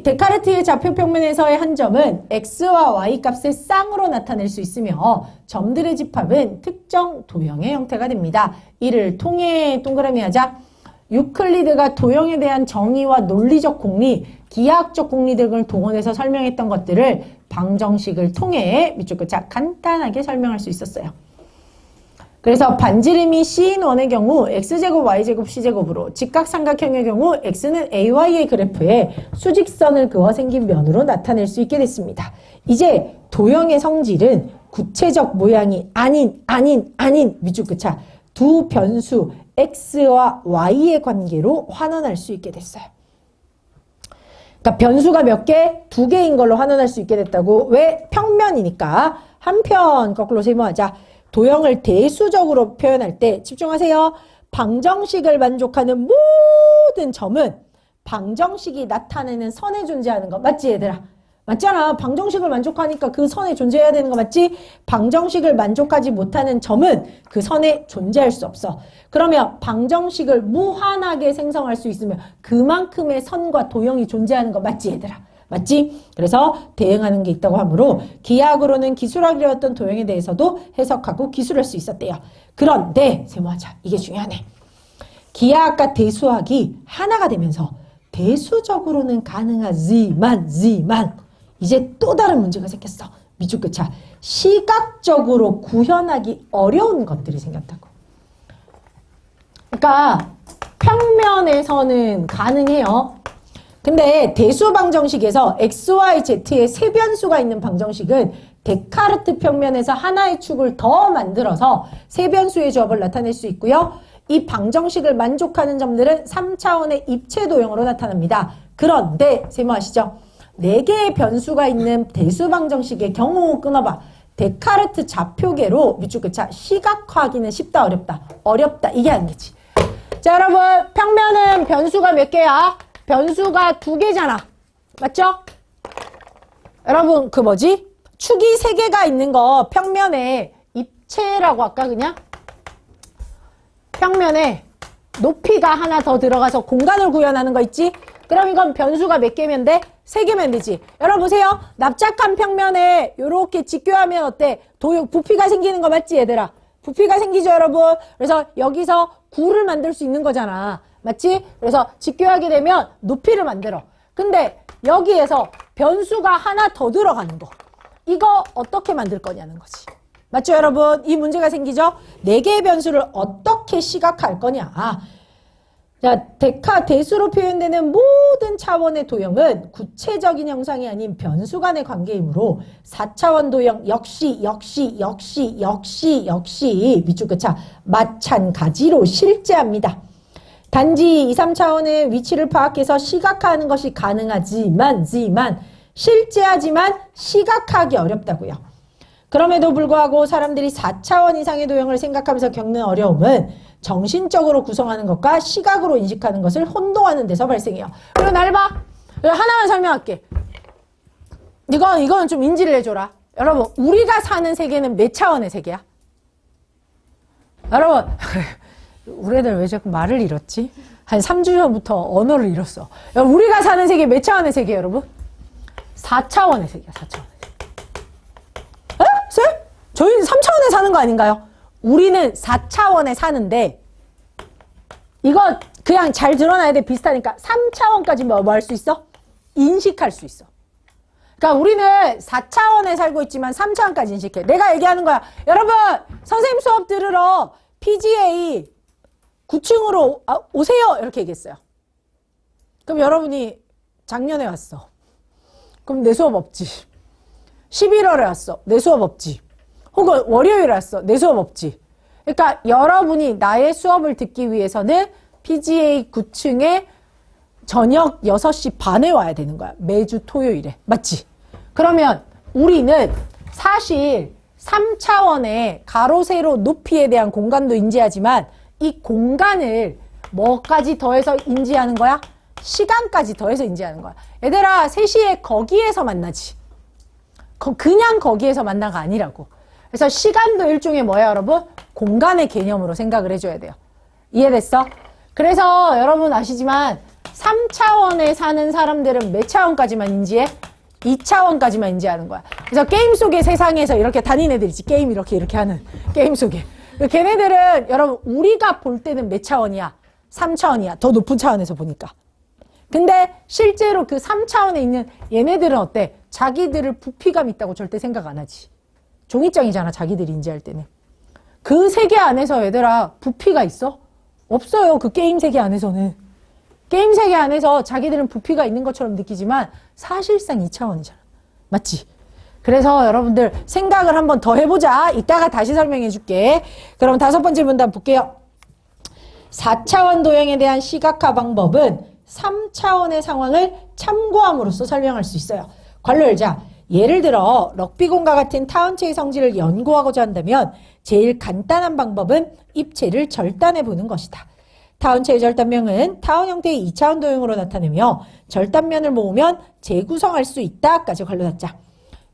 데카르트의 좌표 평면에서의 한 점은 x와 y 값의 쌍으로 나타낼 수 있으며 점들의 집합은 특정 도형의 형태가 됩니다. 이를 통해 동그라미 하자. 유클리드가 도형에 대한 정의와 논리적 공리, 기하학적 공리 등을 동원해서 설명했던 것들을 방정식을 통해 밑줄 긋자 간단하게 설명할 수 있었어요. 그래서 반지름이 C인1의 경우 X제곱, Y제곱, C제곱으로 직각삼각형의 경우 X는 AY의 그래프에 수직선을 그어 생긴 면으로 나타낼 수 있게 됐습니다. 이제 도형의 성질은 구체적 모양이 아닌 밑줄 긋자 두 변수 X와 Y의 관계로 환원할 수 있게 됐어요. 그러니까 변수가 몇 개? 2개인 걸로 환원할 수 있게 됐다고. 왜? 평면이니까. 한편 거꾸로 세모하자. 도형을 대수적으로 표현할 때 집중하세요. 방정식을 만족하는 모든 점은 방정식이 나타내는 선에 존재하는 거 맞지 얘들아? 맞잖아. 방정식을 만족하니까 그 선에 존재해야 되는 거 맞지? 방정식을 만족하지 못하는 점은 그 선에 존재할 수 없어. 그러면 방정식을 무한하게 생성할 수 있으면 그만큼의 선과 도형이 존재하는 거 맞지 얘들아? 맞지? 그래서 대응하는 게 있다고 하므로 기하학으로는 기술학이었던 도형에 대해서도 해석하고 기술할 수 있었대요. 그런데 세모하자. 이게 중요하네. 기하학과 대수학이 하나가 되면서 대수적으로는 가능하지만 이제 또 다른 문제가 생겼어. 밑줄 긋자. 시각적으로 구현하기 어려운 것들이 생겼다고. 그러니까 평면에서는 가능해요. 근데 대수 방정식에서 x, y, z의 세 변수가 있는 방정식은 데카르트 평면에서 하나의 축을 더 만들어서 세 변수의 조합을 나타낼 수 있고요. 이 방정식을 만족하는 점들은 3차원의 입체 도형으로 나타납니다. 그런데 세모하시죠? 4개의 변수가 있는 대수 방정식의 경우 끊어봐. 데카르트 좌표계로 밑줄 긋자. 시각화하기는 쉽다 어렵다? 어렵다. 이게 아니겠지. 자 여러분 평면은 변수가 몇 개야? 변수가 2개잖아. 맞죠? 여러분 그 뭐지? 축이 3개가 있는 거 평면에 입체라고 할까 그냥? 평면에 높이가 하나 더 들어가서 공간을 구현하는 거 있지? 그럼 이건 변수가 몇 개면 돼? 3개면 되지. 여러분 보세요. 납작한 평면에 이렇게 직교하면 어때? 부피가 생기는 거 맞지 얘들아? 부피가 생기죠 여러분? 그래서 여기서 구를 만들 수 있는 거잖아. 맞지? 그래서 직교하게 되면 높이를 만들어. 근데 여기에서 변수가 하나 더 들어가는 거. 이거 어떻게 만들 거냐는 거지. 맞죠 여러분? 이 문제가 생기죠? 4개의 변수를 어떻게 시각화할 거냐. 자, 대수로 표현되는 모든 차원의 도형은 구체적인 형상이 아닌 변수 간의 관계이므로 4차원 도형 역시 밑줄 긋자 마찬가지로 실제합니다. 단지 2, 3차원의 위치를 파악해서 시각화하는 것이 가능하지만 실제하지만 시각화하기 어렵다고요. 그럼에도 불구하고 사람들이 4차원 이상의 도형을 생각하면서 겪는 어려움은 정신적으로 구성하는 것과 시각으로 인식하는 것을 혼동하는 데서 발생해요. 그리고 날 봐. 하나만 설명할게. 이건 좀 인지를 해줘라. 여러분, 우리가 사는 세계는 몇 차원의 세계야? 여러분, 우리 애들 왜 자꾸 말을 잃었지? 한 3주 전부터 언어를 잃었어. 여러분, 우리가 사는 세계 몇 차원의 세계예요, 여러분? 4차원의 세계야, 4차원의 세계. 에? 쌤? 저희는 3차원에 사는 거 아닌가요? 우리는 4차원에 사는데, 이거 그냥 잘 드러나야 돼. 비슷하니까. 3차원까지 뭐 할 수 있어? 인식할 수 있어. 그러니까 우리는 4차원에 살고 있지만 3차원까지 인식해. 내가 얘기하는 거야. 여러분, 선생님 수업 들으러 PGA 9층으로 오세요. 이렇게 얘기했어요. 그럼 여러분이 작년에 왔어. 그럼 내 수업 없지. 11월에 왔어. 내 수업 없지. 혹은 월요일에 왔어. 내 수업 없지. 그러니까 여러분이 나의 수업을 듣기 위해서는 PGA 9층에 저녁 6시 반에 와야 되는 거야. 매주 토요일에. 맞지? 그러면 우리는 사실 3차원의 가로, 세로, 높이에 대한 공간도 인지하지만 이 공간을 뭐까지 더해서 인지하는 거야? 시간까지 더해서 인지하는 거야. 얘들아, 3시에 거기에서 만나지. 그냥 거기에서 만나가 아니라고. 그래서 시간도 일종의 뭐야, 여러분? 공간의 개념으로 생각을 해줘야 돼요. 이해됐어? 그래서 여러분 아시지만 3차원에 사는 사람들은 몇 차원까지만 인지해? 2차원까지만 인지하는 거야. 그래서 게임 속의 세상에서 이렇게 다니는 애들 있지. 게임 이렇게 하는 게임 속에. 걔네들은 여러분 우리가 볼 때는 몇 차원이야? 3차원이야. 더 높은 차원에서 보니까. 근데 실제로 그 3차원에 있는 얘네들은 어때? 자기들을 부피감 있다고 절대 생각 안 하지. 종이장이잖아. 자기들이 인지할 때는. 그 세계 안에서 얘들아 부피가 있어? 없어요. 그 게임 세계 안에서는. 게임 세계 안에서 자기들은 부피가 있는 것처럼 느끼지만 사실상 2차원이잖아. 맞지? 그래서 여러분들 생각을 한번 더 해보자. 이따가 다시 설명해 줄게. 그럼 5번째 문단 볼게요. 4차원 도형에 대한 시각화 방법은 3차원의 상황을 참고함으로써 설명할 수 있어요. 괄호 열자. 예를 들어 럭비공과 같은 타원체의 성질을 연구하고자 한다면 제일 간단한 방법은 입체를 절단해 보는 것이다. 타원체의 절단면은 타원 형태의 2차원 도형으로 나타내며 절단면을 모으면 재구성할 수 있다까지 괄호 닫자.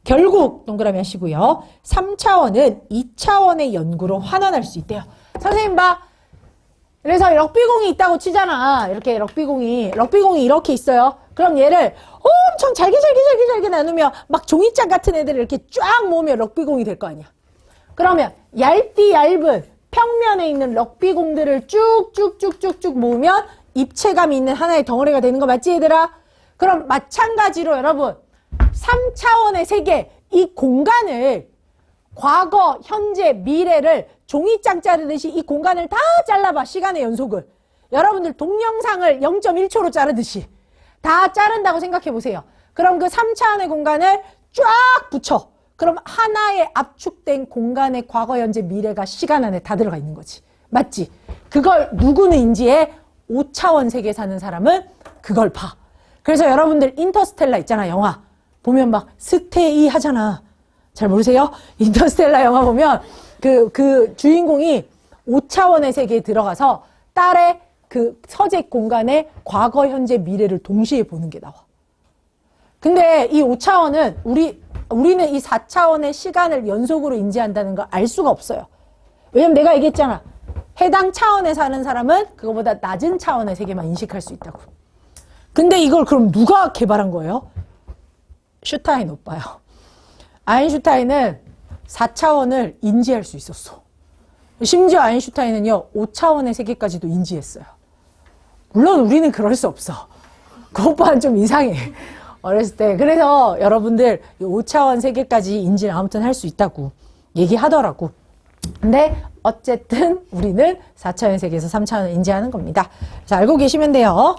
결국 동그라미 하시고요. 3차원은 2차원의 연구로 환원할 수 있대요. 선생님 봐. 그래서 럭비공이 있다고 치잖아. 이렇게 럭비공이 이렇게 있어요. 그럼 얘를 엄청 잘게 나누면 막 종이장 같은 애들을 이렇게 쫙 모으면 럭비공이 될 거 아니야. 그러면 얇은 평면에 있는 럭비공들을 쭉쭉쭉쭉쭉 모으면 입체감이 있는 하나의 덩어리가 되는 거 맞지 얘들아? 그럼 마찬가지로 여러분 3차원의 세계 이 공간을 과거, 현재, 미래를 종이장 자르듯이 이 공간을 다 잘라봐. 시간의 연속을. 여러분들 동영상을 0.1초로 자르듯이 다 자른다고 생각해 보세요. 그럼 그 3차원의 공간을 쫙 붙여. 그럼 하나의 압축된 공간의 과거, 현재, 미래가 시간 안에 다 들어가 있는 거지. 맞지? 그걸 누구는 인지해? 5차원 세계 사는 사람은 그걸 봐. 그래서 여러분들 인터스텔라 있잖아, 영화. 보면 막 스테이 하잖아. 잘 모르세요? 인터스텔라 영화 보면 그 주인공이 5차원의 세계에 들어가서 딸의 그 서재 공간의 과거, 현재, 미래를 동시에 보는 게 나와. 근데 이 5차원은 우리는 이 4차원의 시간을 연속으로 인지한다는 걸 알 수가 없어요. 왜냐면 내가 얘기했잖아. 해당 차원에 사는 사람은 그거보다 낮은 차원의 세계만 인식할 수 있다고. 근데 이걸 그럼 누가 개발한 거예요? 슈타인 오빠요. 아인슈타인은 4차원을 인지할 수 있었어. 심지어 아인슈타인은요 5차원의 세계까지도 인지했어요. 물론 우리는 그럴 수 없어. 그 오빠는 좀 이상해. 어렸을 때. 그래서 여러분들 5차원 세계까지 인지를 아무튼 할 수 있다고 얘기하더라고. 근데 어쨌든 우리는 4차원 세계에서 3차원을 인지하는 겁니다. 그래서 알고 계시면 돼요.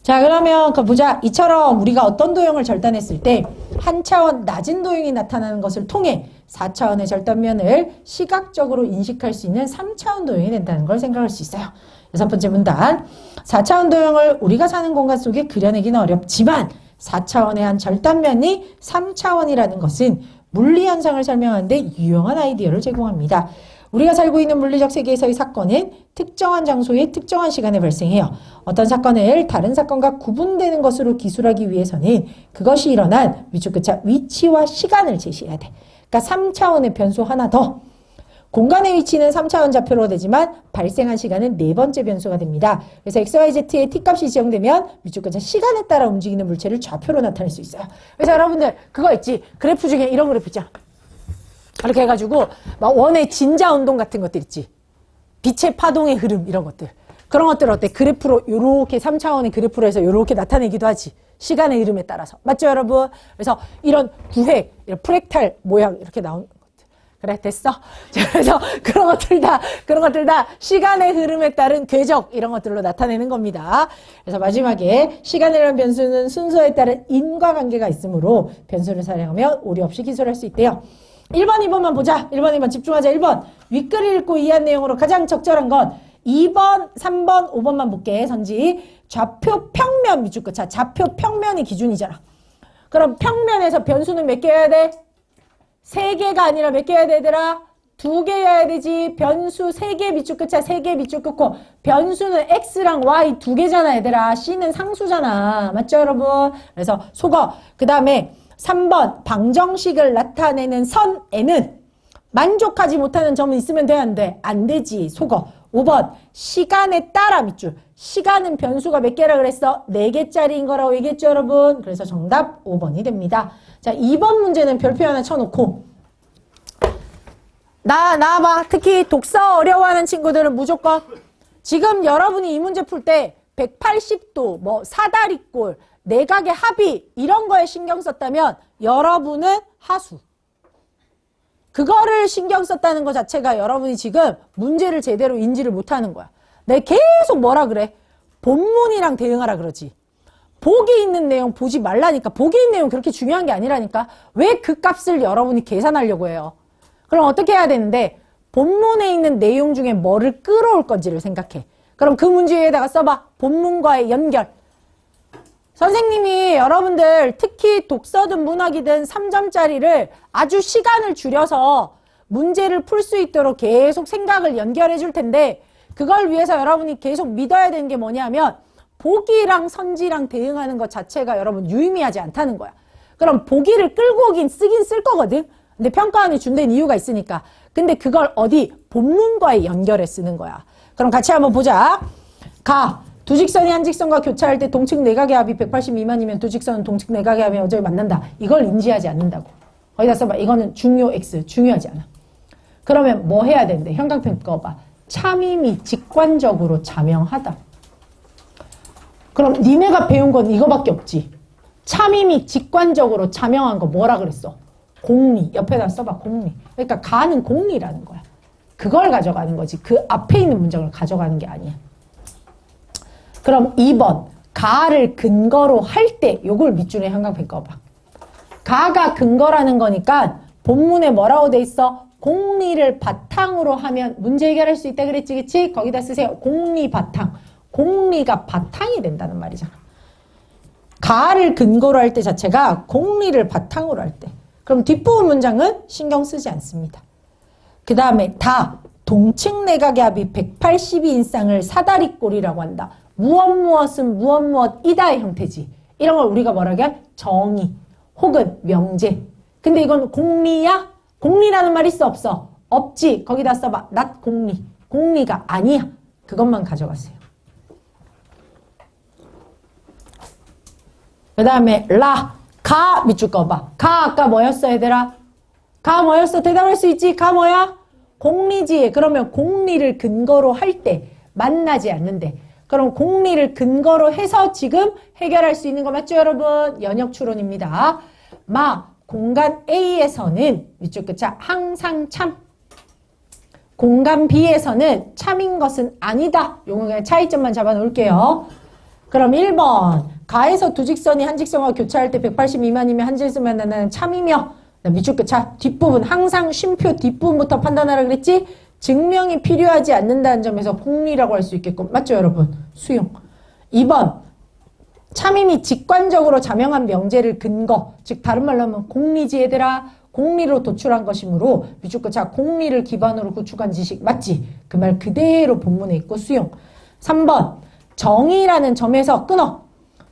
자, 그러면 보자. 이처럼 우리가 어떤 도형을 절단했을 때 한 차원 낮은 도형이 나타나는 것을 통해 4차원의 절단면을 시각적으로 인식할 수 있는 3차원 도형이 된다는 걸 생각할 수 있어요. 6번째 문단. 4차원 도형을 우리가 사는 공간 속에 그려내기는 어렵지만 4차원의 한 절단면이 3차원이라는 것은 물리 현상을 설명하는데 유용한 아이디어를 제공합니다. 우리가 살고 있는 물리적 세계에서의 사건은 특정한 장소에 특정한 시간에 발생해요. 어떤 사건을 다른 사건과 구분되는 것으로 기술하기 위해서는 그것이 일어난 위축 끝자 위치와 시간을 제시해야 돼. 그러니까 3차원의 변수 하나 더. 공간의 위치는 3차원 좌표로 되지만 발생한 시간은 네 번째 변수가 됩니다. 그래서 XYZ의 t값이 지정되면 위축 끝자 시간에 따라 움직이는 물체를 좌표로 나타낼 수 있어요. 그래서 여러분들 그거 있지. 그래프 중에 이런 그래프 있잖아. 이렇게 해가지고 막 원의 진자 운동 같은 것들 있지. 빛의 파동의 흐름 이런 것들. 그런 것들 어때? 그래프로 요렇게 3차원의 그래프로 해서 요렇게 나타내기도 하지. 시간의 흐름에 따라서. 맞죠 여러분? 그래서 이런 구획, 이런 프랙탈 모양 이렇게 나오는 것들. 그래 됐어? 그래서 그런 것들 다 시간의 흐름에 따른 궤적 이런 것들로 나타내는 겁니다. 그래서 마지막에 시간이라는 변수는 순서에 따른 인과관계가 있으므로 변수를 사용하면 오류 없이 기술할 수 있대요. 1번, 2번만 보자. 1번, 2번 집중하자. 1번. 윗글을 읽고 이해한 내용으로 가장 적절한 건 2번, 3번, 5번만 볼게. 선지. 좌표 평면 위축 끝자. 좌표 평면이 기준이잖아. 그럼 평면에서 변수는 몇 개여야 돼? 3개가 아니라 몇 개여야 돼, 얘들아? 2개여야 되지. 변수 3개 밑줄 끝자 3개 밑줄 끝고 변수는 x랑 y 2개잖아, 얘들아. c는 상수잖아. 맞죠, 여러분? 그래서 속어. 그 다음에 3번 방정식을 나타내는 선에는 만족하지 못하는 점은 있으면 돼, 안 돼? 안 되지. 속어. 5번 시간에 따라 밑줄. 시간은 변수가 몇 개라 그랬어? 4개짜리인 거라고 얘기했죠, 여러분? 그래서 정답 5번이 됩니다. 자, 2번 문제는 별표 하나 쳐놓고 나와봐. 특히 독서 어려워하는 친구들은 무조건 지금 여러분이 이 문제 풀 때 180도, 뭐 사다리꼴, 내각의 합이 이런 거에 신경 썼다면 여러분은 하수. 그거를 신경 썼다는 것 자체가 여러분이 지금 문제를 제대로 인지를 못하는 거야. 내가 계속 뭐라 그래? 본문이랑 대응하라 그러지. 보기 있는 내용 보지 말라니까. 보기 있는 내용 그렇게 중요한 게 아니라니까. 왜 그 값을 여러분이 계산하려고 해요? 그럼 어떻게 해야 되는데 본문에 있는 내용 중에 뭐를 끌어올 건지를 생각해. 그럼 그 문제에다가 써봐. 본문과의 연결. 선생님이 여러분들 특히 독서든 문학이든 3점짜리를 아주 시간을 줄여서 문제를 풀 수 있도록 계속 생각을 연결해 줄 텐데 그걸 위해서 여러분이 계속 믿어야 되는 게 뭐냐면 보기랑 선지랑 대응하는 것 자체가 여러분 유의미하지 않다는 거야. 그럼 보기를 끌고 오긴 쓰긴 쓸 거거든. 근데 평가원이 준다는 이유가 있으니까. 근데 그걸 어디? 본문과의 연결해 쓰는 거야. 그럼 같이 한번 보자. 두 직선이 한 직선과 교차할 때 동측 내각의 합이 180 미만이면 두 직선은 동측 내각의 합이 어차피 만난다. 이걸 인지하지 않는다고. 거기다 써봐. 이거는 중요 X. 중요하지 않아. 그러면 뭐 해야 되는데? 형광펜 꺼봐. 참임이 직관적으로 자명하다. 그럼 니네가 배운 건 이거밖에 없지. 참임이 직관적으로 자명한 거 뭐라 그랬어? 공리. 옆에다 써봐. 공리. 그러니까 가는 공리라는 거야. 그걸 가져가는 거지. 그 앞에 있는 문장을 가져가는 게 아니야. 그럼 2번. 가를 근거로 할 때 요걸 밑줄에 형광펜 꺼봐. 가가 근거라는 거니까 본문에 뭐라고 돼 있어? 공리를 바탕으로 하면 문제 해결할 수 있다 그랬지, 그치? 거기다 쓰세요. 공리 바탕. 공리가 바탕이 된다는 말이잖아. 가를 근거로 할 때 자체가 공리를 바탕으로 할 때. 그럼 뒷부분 문장은 신경 쓰지 않습니다. 그 다음에 동측 내각의 합이 180인 쌍을 사다리꼴이라고 한다. 무엇은 무엇이다의 형태지. 이런 걸 우리가 뭐라고 해? 정의 혹은 명제. 근데 이건 공리야? 공리라는 말 있어 없어? 없지. 거기다 써봐. not 공리. 공리가 아니야. 그것만 가져가세요. 그 다음에 가 밑줄 꺼봐. 가 아까 뭐였어 얘들아? 가 뭐였어? 대답할 수 있지? 가 뭐야? 공리지. 그러면 공리를 근거로 할 때 만나지 않는데 그럼 공리를 근거로 해서 지금 해결할 수 있는 거 맞죠 여러분? 연역 추론입니다. 공간 A에서는 밑줄 끝자 항상 참. 공간 B에서는 참인 것은 아니다. 요거 그냥 차이점만 잡아 놓을게요. 그럼 1번. 가에서 두 직선이 한 직선과 교차할 때 180 미만이면 한 직선만 만나는 참이며 밑줄 끝자 뒷부분 항상 쉼표 뒷부분부터 판단하라 그랬지? 증명이 필요하지 않는다는 점에서 공리라고 할 수 있겠고 맞죠 여러분? 수용. 2번. 차민이 직관적으로 자명한 명제를 근거, 즉 다른 말로 하면 공리지 얘들아, 공리로 도출한 것이므로 위축구차 공리를 기반으로 구축한 지식 맞지? 그 말 그대로 본문에 있고 수용. 3번 정의라는 점에서 끊어.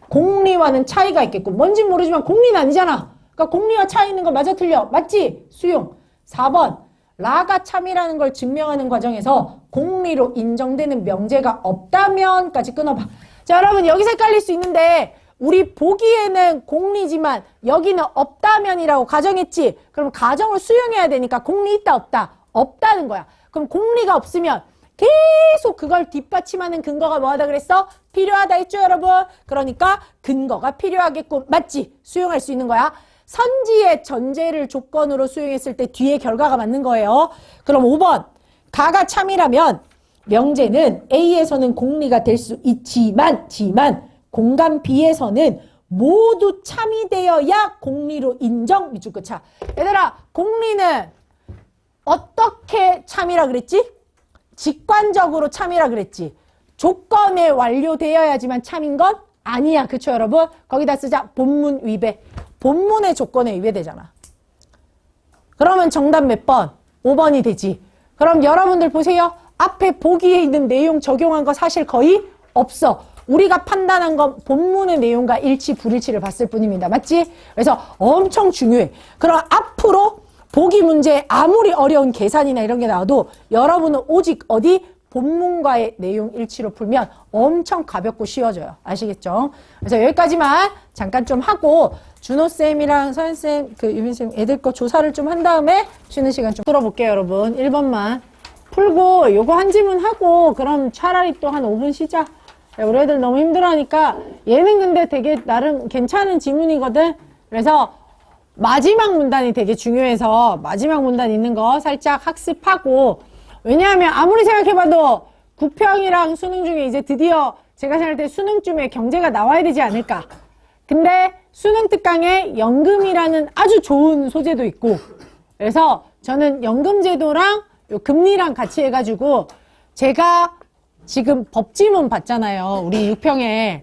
공리와는 차이가 있겠고 뭔진 모르지만 공리는 아니잖아. 그러니까 공리와 차이 있는 거 맞아 틀려? 맞지? 수용. 4번 라가 참이라는 걸 증명하는 과정에서 공리로 인정되는 명제가 없다면까지 끊어봐. 자 여러분 여기서 헷갈릴 수 있는데 우리 보기에는 공리지만 여기는 없다면이라고 가정했지. 그럼 가정을 수용해야 되니까 공리 있다 없다? 없다는 거야. 그럼 공리가 없으면 계속 그걸 뒷받침하는 근거가 뭐하다 그랬어? 필요하다 했죠 여러분? 그러니까 근거가 필요하겠고 맞지? 수용할 수 있는 거야. 선지의 전제를 조건으로 수용했을 때 뒤에 결과가 맞는 거예요. 그럼 5번 가가 참이라면 명제는 A에서는 공리가 될 수 있지만 공간 B에서는 모두 참이 되어야 공리로 인정. 밑줄 끝차. 얘들아 공리는 어떻게 참이라 그랬지? 직관적으로 참이라 그랬지. 조건에 완료되어야지만 참인 건 아니야. 그쵸 여러분? 거기다 쓰자. 본문 위배. 본문의 조건에 위배되잖아. 그러면 정답 몇 번? 5번이 되지. 그럼 여러분들 보세요. 앞에 보기에 있는 내용 적용한 거 사실 거의 없어. 우리가 판단한 건 본문의 내용과 일치 불일치를 봤을 뿐입니다. 맞지? 그래서 엄청 중요해. 그럼 앞으로 보기 문제 아무리 어려운 계산이나 이런 게 나와도 여러분은 오직 어디? 본문과의 내용 일치로 풀면 엄청 가볍고 쉬워져요. 아시겠죠? 그래서 여기까지만 잠깐 좀 하고 준호쌤이랑 서현쌤, 유빈쌤 애들 거 조사를 좀 한 다음에 쉬는 시간 좀 풀어볼게요, 여러분. 1번만 풀고 요거 한 지문 하고 그럼 차라리 또 한 5분 쉬자. 우리 애들 너무 힘들어하니까 얘는 근데 되게 나름 괜찮은 지문이거든. 그래서 마지막 문단이 되게 중요해서 마지막 문단 있는 거 살짝 학습하고 왜냐하면 아무리 생각해봐도 구평이랑 수능 중에 이제 드디어 제가 생각할 때 수능쯤에 경제가 나와야 되지 않을까. 근데 수능 특강에 연금이라는 아주 좋은 소재도 있고 그래서 저는 연금제도랑 요 금리랑 같이 해가지고 제가 지금 법지문 봤잖아요. 우리 6평에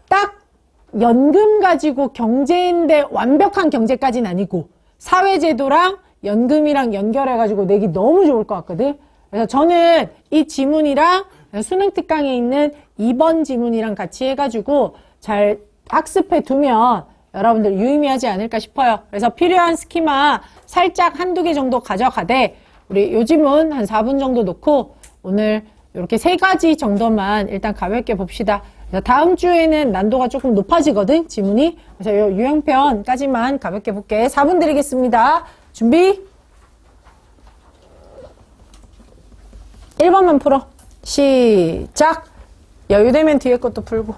딱 연금 가지고 경제인데 완벽한 경제까지는 아니고 사회제도랑 연금이랑 연결해가지고 내기 너무 좋을 것 같거든. 그래서 저는 이 지문이랑 수능 특강에 있는 2번 지문이랑 같이 해가지고 잘 학습해 두면 여러분들 유의미하지 않을까 싶어요. 그래서 필요한 스키마 살짝 한두 개 정도 가져가되 우리 요 지문 한 4분 정도 놓고 오늘 이렇게 3가지 정도만 일단 가볍게 봅시다. 그래서 다음 주에는 난도가 조금 높아지거든, 지문이. 그래서 요 유형편까지만 가볍게 볼게. 4분 드리겠습니다. 준비. 1번만 풀어. 시작. 여유되면 뒤에 것도 풀고.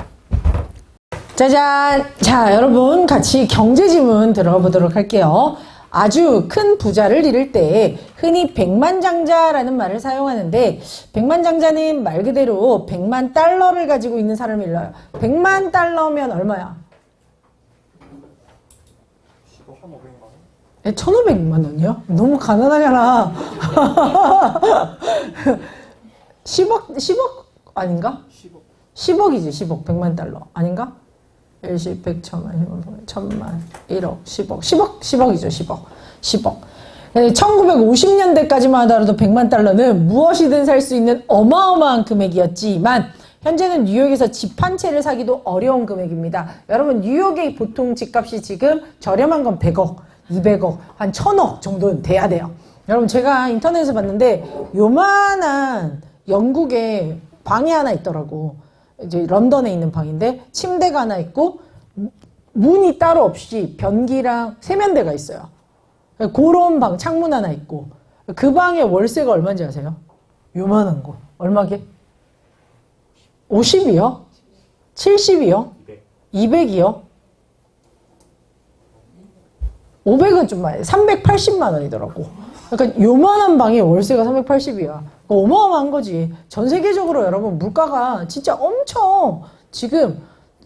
짜잔. 자, 여러분 같이 경제지문 들어가 보도록 할게요. 아주 큰 부자를 이룰 때 흔히 백만장자라는 말을 사용하는데 백만장자는 말 그대로 100만 달러를 가지고 있는 사람을 일러요. 100만 달러면 얼마야? 1,500만 원이요? 너무 가난하잖아. 10억 아닌가? 10억이지 10억 100만 달러 아닌가? 1십, 100, 1000만, 1000만, 1억, 10억이죠 10억 1950년대까지만 하더라도 100만 달러는 무엇이든 살 수 있는 어마어마한 금액이었지만 현재는 뉴욕에서 집 한 채를 사기도 어려운 금액입니다. 여러분 뉴욕의 보통 집값이 지금 저렴한 건 100억, 200억, 한 1000억 정도는 돼야 돼요. 여러분 제가 인터넷에서 봤는데 요만한 영국에 방이 하나 있더라고. 이제 런던에 있는 방인데 침대가 하나 있고 문이 따로 없이 변기랑 세면대가 있어요. 그런 방 창문 하나 있고 그 방의 월세가 얼마인지 아세요? 요만한 거 얼마게? 50이요? 70이요? 200이요? 500은 좀 많이 380만 원이더라고. 그러니까 요만한 방에 월세가 380이야. 어마어마한 거지. 전 세계적으로 여러분 물가가 진짜 엄청 지금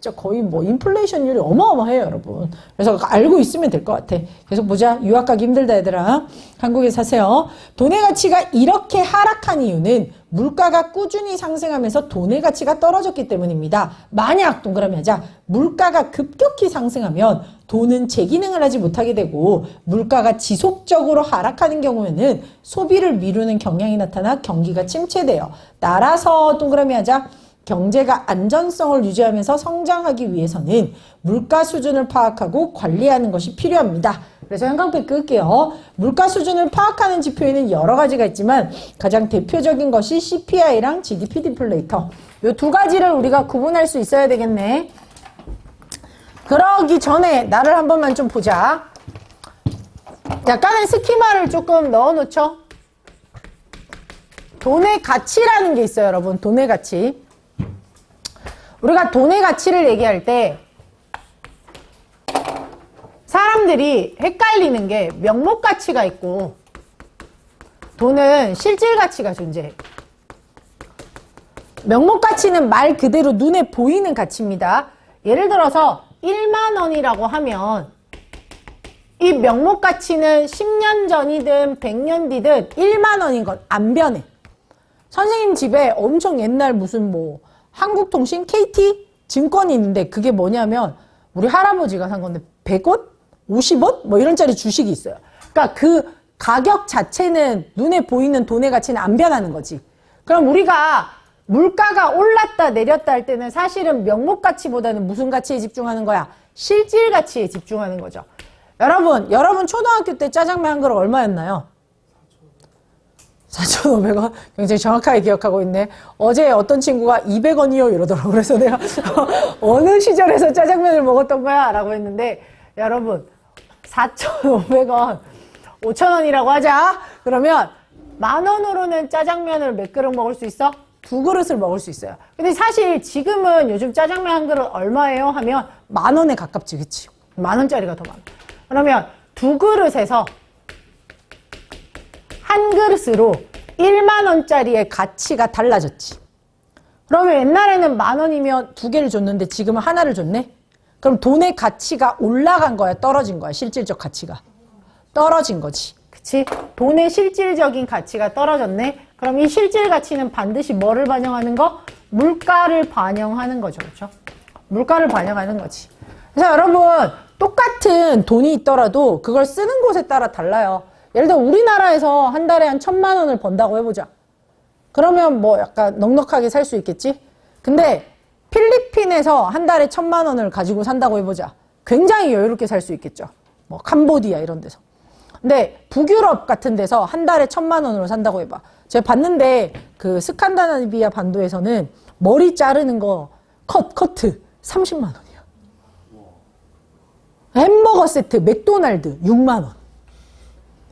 진짜 거의 뭐 인플레이션율이 어마어마해요, 여러분. 그래서 알고 있으면 될 것 같아. 계속 보자. 유학 가기 힘들다, 얘들아. 한국에 사세요. 돈의 가치가 이렇게 하락한 이유는 물가가 꾸준히 상승하면서 돈의 가치가 떨어졌기 때문입니다. 만약 동그라미 하자. 물가가 급격히 상승하면 돈은 제 기능을 하지 못하게 되고 물가가 지속적으로 하락하는 경우에는 소비를 미루는 경향이 나타나 경기가 침체돼요. 따라서 동그라미 하자. 경제가 안전성을 유지하면서 성장하기 위해서는 물가 수준을 파악하고 관리하는 것이 필요합니다. 그래서 형광펜 끌게요. 물가 수준을 파악하는 지표에는 여러 가지가 있지만 가장 대표적인 것이 CPI랑 GDP 디플레이터. 이 두 가지를 우리가 구분할 수 있어야 되겠네. 그러기 전에 나를 한 번만 좀 보자. 약간의 스키마를 조금 넣어놓죠. 돈의 가치라는 게 있어요, 여러분. 돈의 가치. 우리가 돈의 가치를 얘기할 때 사람들이 헷갈리는 게 명목 가치가 있고 돈은 실질 가치가 존재해요. 명목 가치는 말 그대로 눈에 보이는 가치입니다. 예를 들어서 1만 원이라고 하면 이 명목 가치는 10년 전이든 100년 뒤든 1만 원인 건 안 변해. 선생님 집에 엄청 옛날 무슨 뭐 한국통신, KT 증권이 있는데 그게 뭐냐면 우리 할아버지가 산 건데 100원? 50원? 뭐 이런 짜리 주식이 있어요. 그러니까 그 가격 자체는 눈에 보이는 돈의 가치는 안 변하는 거지. 그럼 우리가 물가가 올랐다 내렸다 할 때는 사실은 명목 가치보다는 무슨 가치에 집중하는 거야? 실질 가치에 집중하는 거죠. 여러분 초등학교 때 짜장면 한 그릇 얼마였나요? 4,500원? 굉장히 정확하게 기억하고 있네. 어제 어떤 친구가 200원이요 이러더라고. 그래서 내가 어느 시절에서 짜장면을 먹었던 거야? 라고 했는데 여러분 4,500원 5,000원이라고 하자. 그러면 10,000원으로는 짜장면을 몇 그릇 먹을 수 있어? 2그릇을 먹을 수 있어요. 근데 사실 지금은 요즘 짜장면 한 그릇 얼마예요? 하면 10,000원에 가깝지, 그치? 10,000원짜리가 더 많아. 그러면 2그릇에서 한 그릇으로 1만원짜리의 가치가 달라졌지. 그러면 옛날에는 10,000원이면 2개를 줬는데 지금은 하나를 줬네? 그럼 돈의 가치가 올라간 거야? 떨어진 거야? 실질적 가치가? 떨어진 거지. 그치? 돈의 실질적인 가치가 떨어졌네? 그럼 이 실질 가치는 반드시 뭐를 반영하는 거? 물가를 반영하는 거죠. 그렇죠? 물가를 반영하는 거지. 그래서 여러분 똑같은 돈이 있더라도 그걸 쓰는 곳에 따라 달라요. 예를 들어 우리나라에서 한 달에 한 1,000만 원을 번다고 해보자. 그러면 뭐 약간 넉넉하게 살 수 있겠지? 근데 필리핀에서 한 달에 1,000만 원을 가지고 산다고 해보자. 굉장히 여유롭게 살 수 있겠죠. 뭐 캄보디아 이런 데서. 근데 북유럽 같은 데서 한 달에 1,000만 원으로 산다고 해봐. 제가 봤는데 그 스칸다나비아 반도에서는 머리 자르는 거 커트 30만 원이야. 햄버거 세트 맥도날드 6만 원.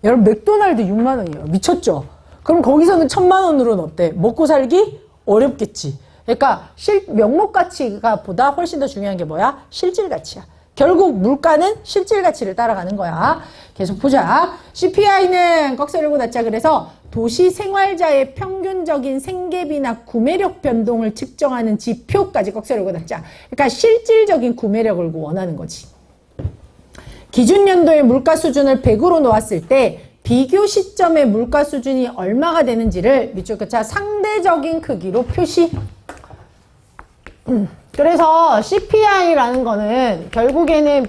여러분 맥도날드 6만 원이에요. 미쳤죠? 그럼 거기서는 1,000만 원으로는 어때? 먹고 살기 어렵겠지. 그러니까 명목 가치가 보다 훨씬 더 중요한 게 뭐야? 실질 가치야. 결국 물가는 실질 가치를 따라가는 거야. 계속 보자. CPI는 꺽 세르고 닫자. 그래서 도시 생활자의 평균적인 생계비나 구매력 변동을 측정하는 지표까지 꺽 세르고 닫자. 그러니까 실질적인 구매력을 원하는 거지. 기준 연도의 물가 수준을 100으로 놓았을 때 비교 시점의 물가 수준이 얼마가 되는지를 밑줄 그자 상대적인 크기로 표시. 그래서 CPI라는 거는 결국에는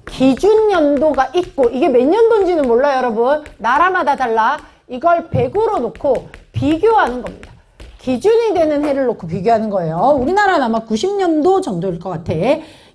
기준 연도가 있고 이게 몇 년도인지는 몰라요, 여러분. 나라마다 달라. 이걸 100으로 놓고 비교하는 겁니다. 기준이 되는 해를 놓고 비교하는 거예요. 우리나라는 아마 90년도 정도일 것 같아.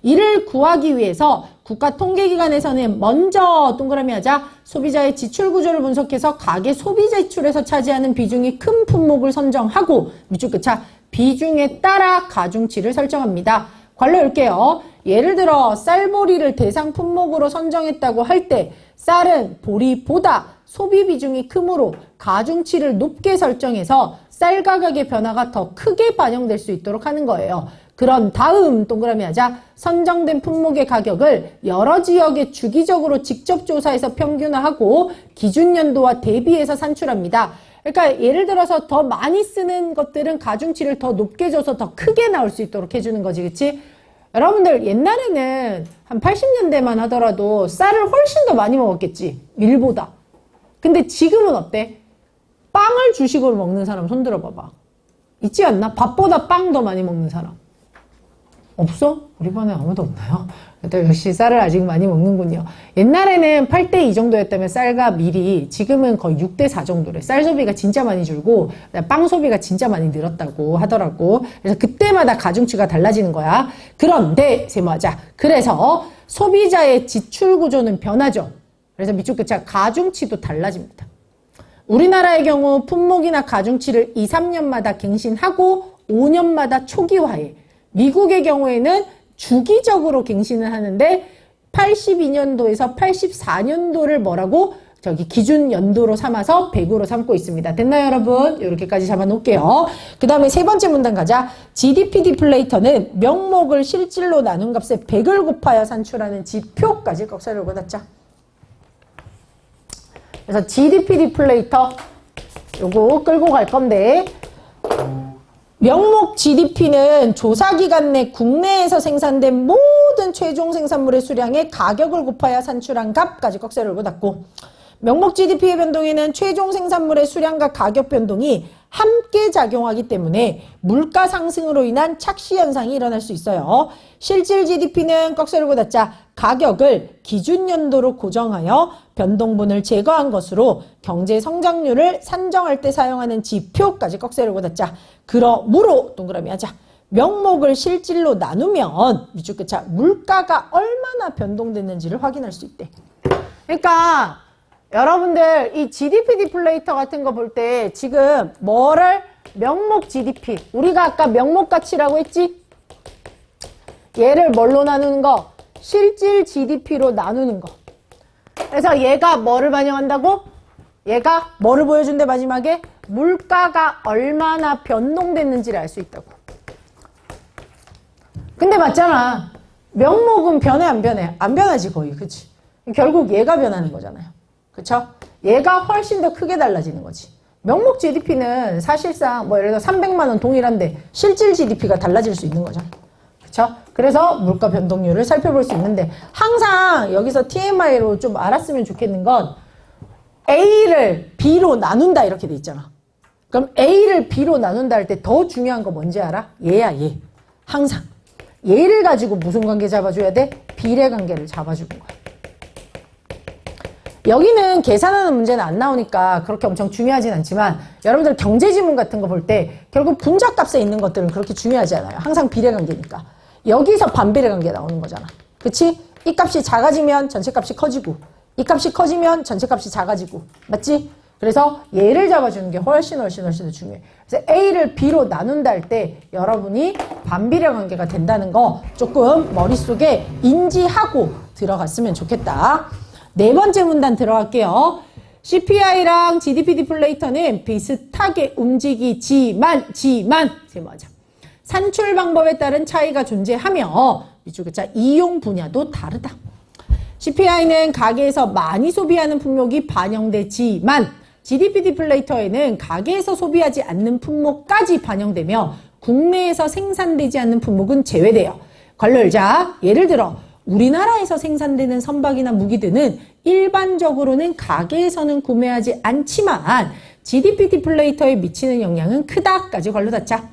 이를 구하기 위해서 국가통계기관에서는 먼저 동그라미 하자. 소비자의 지출 구조를 분석해서 가계 소비 지출에서 차지하는 비중이 큰 품목을 선정하고 밑줄 끝자 비중에 따라 가중치를 설정합니다. 관로 열게요. 예를 들어 쌀보리를 대상 품목으로 선정했다고 할 때 쌀은 보리보다 소비 비중이 크므로 가중치를 높게 설정해서 쌀 가격의 변화가 더 크게 반영될 수 있도록 하는 거예요. 그런 다음 동그라미 하자. 선정된 품목의 가격을 여러 지역에 주기적으로 직접 조사해서 평균화하고 기준 연도와 대비해서 산출합니다. 그러니까 예를 들어서 더 많이 쓰는 것들은 가중치를 더 높게 줘서 더 크게 나올 수 있도록 해주는 거지, 그치? 여러분들 옛날에는 한 80년대만 하더라도 쌀을 훨씬 더 많이 먹었겠지, 밀보다. 근데 지금은 어때? 빵을 주식으로 먹는 사람 손 들어봐봐. 있지 않나? 밥보다 빵 더 많이 먹는 사람. 없어? 우리 반에 아무도 없나요? 역시 쌀을 아직 많이 먹는군요. 옛날에는 8대2 정도였다면 쌀과 밀이, 지금은 거의 6대4 정도래. 쌀 소비가 진짜 많이 줄고 빵 소비가 진짜 많이 늘었다고 하더라고. 그래서 그때마다 가중치가 달라지는 거야. 그런데 세모하자. 그래서 소비자의 지출 구조는 변하죠. 그래서 밑줄 끝자 가중치도 달라집니다. 우리나라의 경우 품목이나 가중치를 2, 3년마다 갱신하고 5년마다 초기화해. 미국의 경우에는 주기적으로 갱신을 하는데 82년도에서 84년도를 뭐라고? 저기 기준 연도로 삼아서 100으로 삼고 있습니다. 됐나요, 여러분? 이렇게까지 잡아 놓을게요. 그 다음에 세 번째 문단 가자. GDP 디플레이터는 명목을 실질로 나눈 값에 100을 곱하여 산출하는 지표까지 꺽쇠를 걷었죠. 그래서 GDP 디플레이터 요거 끌고 갈 건데, 명목 GDP는 조사기간 내 국내에서 생산된 모든 최종 생산물의 수량의 가격을 곱하여 산출한 값까지 꺽쇠를 걷었고, 명목 GDP의 변동에는 최종 생산물의 수량과 가격 변동이 함께 작용하기 때문에 물가 상승으로 인한 착시 현상이 일어날 수 있어요. 실질 GDP는 꺽쇠를 걷었자 가격을 기준 연도로 고정하여 변동분을 제거한 것으로 경제 성장률을 산정할 때 사용하는 지표까지 꺽쇠를 걷었자 그러므로 동그라미 하자. 명목을 실질로 나누면 밑줄 끝자 물가가 얼마나 변동됐는지를 확인할 수 있대. 그러니까 여러분들 이 GDP 디플레이터 같은 거 볼 때 지금 뭐를 명목 GDP, 우리가 아까 명목 가치라고 했지? 얘를 뭘로 나누는 거? 실질 GDP로 나누는 거. 그래서 얘가 뭐를 반영한다고? 얘가 뭐를 보여준대 마지막에? 물가가 얼마나 변동됐는지를 알 수 있다고. 근데 맞잖아. 명목은 변해 안 변해? 안 변하지 거의. 그치? 결국 얘가 변하는 거잖아요. 그쵸? 얘가 훨씬 더 크게 달라지는 거지. 명목 GDP는 사실상 뭐 예를 들어 300만 원 동일한데 실질 GDP가 달라질 수 있는 거잖아. 그쵸? 그래서 물가 변동률을 살펴볼 수 있는데 항상 여기서 TMI로 좀 알았으면 좋겠는 건 A를 B로 나눈다 이렇게 돼 있잖아. 그럼 A를 B로 나눈다 할 때 더 중요한 거 뭔지 알아? 얘야 얘. 항상. 얘를 가지고 무슨 관계 잡아줘야 돼? 비례 관계를 잡아주는 거야. 여기는 계산하는 문제는 안 나오니까 그렇게 엄청 중요하진 않지만 여러분들 경제지문 같은 거 볼 때 결국 분자값에 있는 것들은 그렇게 중요하지 않아요. 항상 비례관계니까. 여기서 반비례관계 나오는 거잖아. 그치? 이 값이 작아지면 전체값이 커지고 이 값이 커지면 전체값이 작아지고 맞지? 그래서 얘를 잡아주는 게 훨씬 더 중요해. 그래서 A를 B로 나눈다 할 때 여러분이 반비례관계가 된다는 거 조금 머릿속에 인지하고 들어갔으면 좋겠다. 네 번째 문단 들어갈게요. CPI랑 GDP 디플레이터는 비슷하게 움직이지만 세모하자. 산출 방법에 따른 차이가 존재하며 밑줄 글자 이용 분야도 다르다. CPI는 가게에서 많이 소비하는 품목이 반영되지만 GDP 디플레이터에는 가게에서 소비하지 않는 품목까지 반영되며 국내에서 생산되지 않는 품목은 제외돼요. 괄호 열자. 예를 들어 우리나라에서 생산되는 선박이나 무기들은 일반적으로는 가게에서는 구매하지 않지만 GDP 디플레이터에 미치는 영향은 크다까지 괄호 닫자.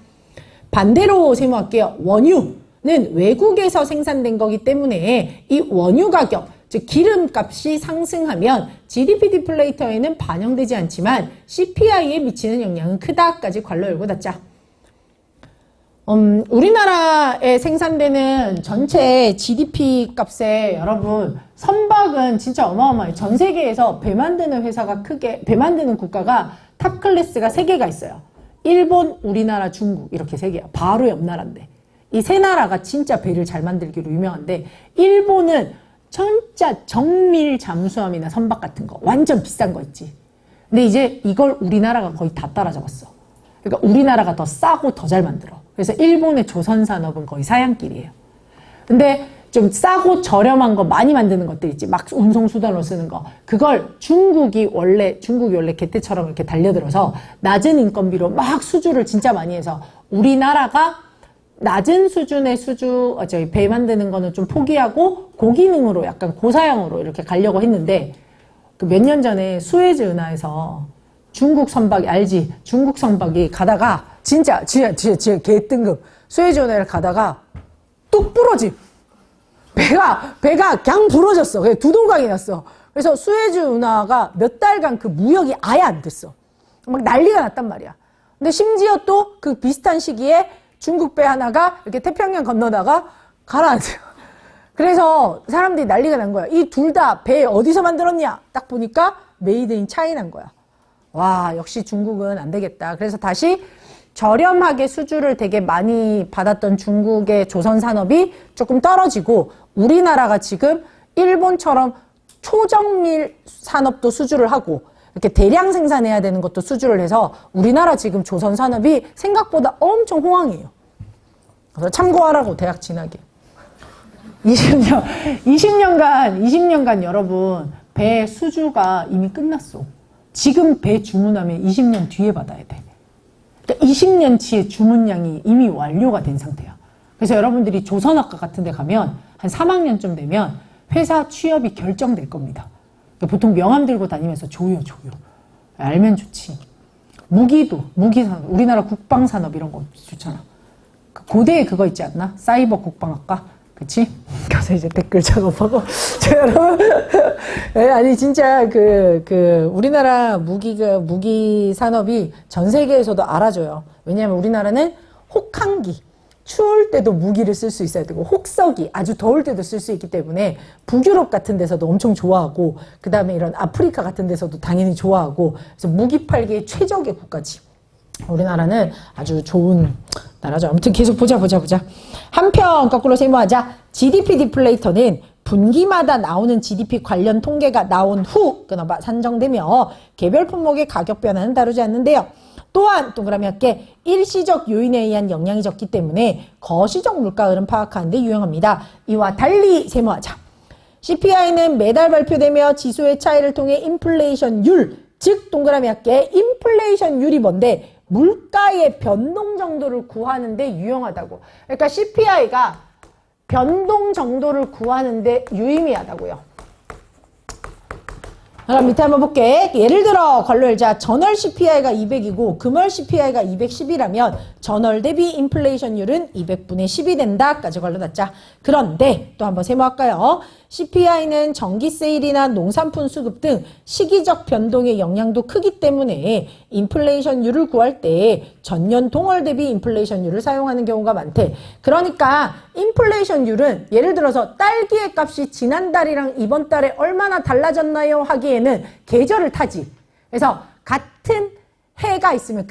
반대로 세모할게요. 원유는 외국에서 생산된 거기 때문에 이 원유 가격, 즉 기름값이 상승하면 GDP 디플레이터에는 반영되지 않지만 CPI에 미치는 영향은 크다까지 괄호 열고 닫자. 우리나라에 생산되는 전체 GDP 값에 여러분 선박은 진짜 어마어마해요. 전 세계에서 배 만드는 회사가 배 만드는 국가가 탑 클래스가 3개가 있어요. 일본, 우리나라, 중국 이렇게 3개야. 바로 옆 나라인데 이 3나라가 진짜 배를 잘 만들기로 유명한데 일본은 진짜 정밀 잠수함이나 선박 같은 거 완전 비싼 거 있지. 근데 이제 이걸 우리나라가 거의 다 따라잡았어. 그러니까 우리나라가 더 싸고 더 잘 만들어. 그래서 일본의 조선산업은 거의 사양길이에요. 근데 좀 싸고 저렴한 거 많이 만드는 것들 있지. 막 운송수단으로 쓰는 거. 그걸 중국이 원래 개떼처럼 이렇게 달려들어서 낮은 인건비로 막 수주를 진짜 많이 해서 우리나라가 낮은 수준의 배 만드는 거는 좀 포기하고 고기능으로 약간 고사양으로 이렇게 가려고 했는데 그 몇 년 전에 수에즈 운하에서 중국 선박이 알지? 중국 선박이 가다가 진짜 개뜬금 수에즈 운하를 가다가 뚝 부러짐. 배가 그냥 부러졌어. 그냥 두동강이 났어. 그래서 수에즈 운하가 몇 달간 그 무역이 아예 안 됐어. 막 난리가 났단 말이야. 근데 심지어 또 그 비슷한 시기에 중국 배 하나가 이렇게 태평양 건너다가 가라앉아요. 그래서 사람들이 난리가 난 거야. 이 둘 다 배 어디서 만들었냐? 딱 보니까 메이드 인 차이나인 거야. 와, 역시 중국은 안 되겠다. 그래서 다시 저렴하게 수주를 되게 많이 받았던 중국의 조선 산업이 조금 떨어지고 우리나라가 지금 일본처럼 초정밀 산업도 수주를 하고 이렇게 대량 생산해야 되는 것도 수주를 해서 우리나라 지금 조선 산업이 생각보다 엄청 호황이에요. 그래서 참고하라고 대학 진학에. 20년간 여러분 배 수주가 이미 끝났어. 지금 배 주문하면 20년 뒤에 받아야 돼. 그러니까 20년치의 주문량이 이미 완료가 된 상태야. 그래서 여러분들이 조선학과 같은 데 가면 한 3학년쯤 되면 회사 취업이 결정될 겁니다. 그러니까 보통 명함 들고 다니면서 조요. 알면 좋지. 무기산업, 우리나라 국방산업 이런 거 좋잖아. 그 고대에 그거 있지 않나? 사이버 국방학과? 그치? 가서 이제 댓글 작업하고. 여러분. 아니, 진짜 우리나라 무기 산업이 전 세계에서도 알아줘요. 왜냐하면 우리나라는 혹한기, 추울 때도 무기를 쓸 수 있어야 되고, 혹서기, 아주 더울 때도 쓸 수 있기 때문에 북유럽 같은 데서도 엄청 좋아하고, 그 다음에 이런 아프리카 같은 데서도 당연히 좋아하고, 그래서 무기 팔기에 최적의 국가지. 우리나라는 아주 좋은 나라죠. 아무튼 계속 보자. 한편 거꾸로 세모하자. GDP 디플레이터는 분기마다 나오는 GDP 관련 통계가 나온 후 산정되며 개별 품목의 가격 변화는 다루지 않는데요. 또한 동그라미 할게 일시적 요인에 의한 영향이 적기 때문에 거시적 물가 흐름 파악하는 데 유용합니다. 이와 달리 세모하자. CPI는 매달 발표되며 지수의 차이를 통해 인플레이션율, 즉 동그라미 할게 인플레이션율이 뭔데 물가의 변동 정도를 구하는 데 유용하다고. 그러니까 CPI가 변동 정도를 구하는 데 유의미하다고요. 그럼 밑에 한번 볼게. 예를 들어 괄호 열자. 전월 CPI가 200이고 금월 CPI가 210이라면 전월 대비 인플레이션율은 200분의 10이 된다. 까지 괄호 닫자. 그런데 또 한번 세모할까요? CPI는 전기세일이나 농산품 수급 등 시기적 변동의 영향도 크기 때문에 인플레이션율을 구할 때 전년 동월 대비 인플레이션율을 사용하는 경우가 많대. 그러니까 인플레이션율은 예를 들어서 딸기의 값이 지난달이랑 이번 달에 얼마나 달라졌나요? 하기에는 계절을 타지. 그래서 같은 해가 있으면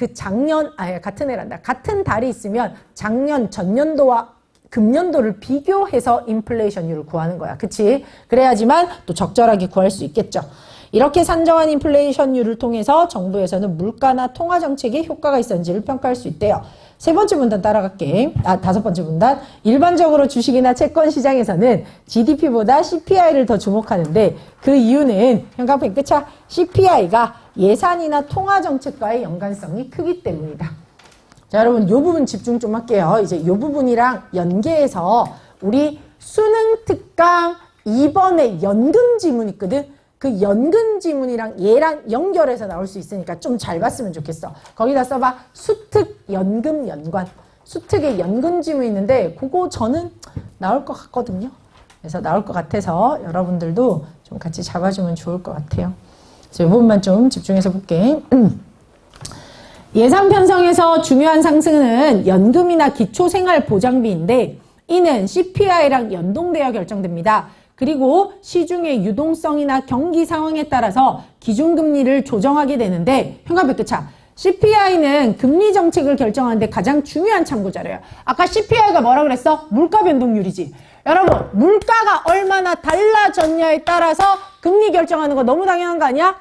같은 달이 있으면 작년, 전년도와 금년도를 비교해서 인플레이션율을 구하는 거야. 그치? 그래야지만 또 적절하게 구할 수 있겠죠. 이렇게 산정한 인플레이션율을 통해서 정부에서는 물가나 통화정책에 효과가 있었는지를 평가할 수 있대요. 세 번째 문단 따라갈게. 다섯 번째 문단. 일반적으로 주식이나 채권 시장에서는 GDP보다 CPI를 더 주목하는데 그 이유는 형광펜 끝차 CPI가 예산이나 통화정책과의 연관성이 크기 때문이다. 자, 여러분, 요 부분 집중 좀 할게요. 이제 요 부분이랑 연계해서 우리 수능 특강 2번에 연금 지문 있거든? 그 연금 지문이랑 얘랑 연결해서 나올 수 있으니까 좀 잘 봤으면 좋겠어. 거기다 써봐. 수특, 연금, 연관. 수특에 연금 지문 있는데 그거 저는 나올 것 같거든요. 그래서 나올 것 같아서 여러분들도 좀 같이 잡아주면 좋을 것 같아요. 그래서 이 부분만 좀 집중해서 볼게. 예산 편성에서 중요한 상승은 연금이나 기초생활보장비인데 이는 CPI랑 연동되어 결정됩니다. 그리고 시중의 유동성이나 경기 상황에 따라서 기준금리를 조정하게 되는데 현관표 끝차. CPI는 금리 정책을 결정하는데 가장 중요한 참고자료예요. 아까 CPI가 뭐라 그랬어? 물가 변동률이지. 여러분, 물가가 얼마나 달라졌냐에 따라서 금리 결정하는 거 너무 당연한 거 아니야?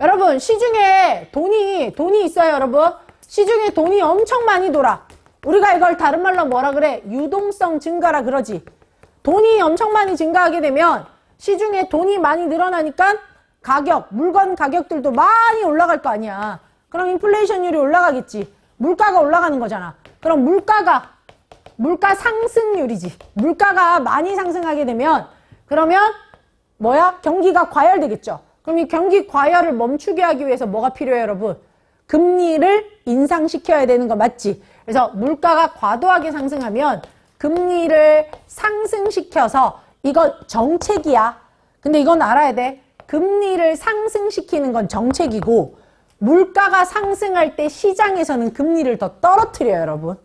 여러분, 시중에 돈이 있어요, 여러분. 시중에 돈이 엄청 많이 돌아. 우리가 이걸 다른 말로 뭐라 그래? 유동성 증가라 그러지. 돈이 엄청 많이 증가하게 되면 시중에 돈이 많이 늘어나니까 물건 가격들도 많이 올라갈 거 아니야. 그럼 인플레이션율이 올라가겠지. 물가가 올라가는 거잖아. 그럼 물가 상승률이지. 물가가 많이 상승하게 되면 그러면 경기가 과열되겠죠. 그럼 이 경기 과열을 멈추게 하기 위해서 뭐가 필요해요, 여러분? 금리를 인상시켜야 되는 거 맞지? 그래서 물가가 과도하게 상승하면 금리를 상승시켜서 이거 정책이야. 근데 이건 알아야 돼. 금리를 상승시키는 건 정책이고 물가가 상승할 때 시장에서는 금리를 더 떨어뜨려요, 여러분.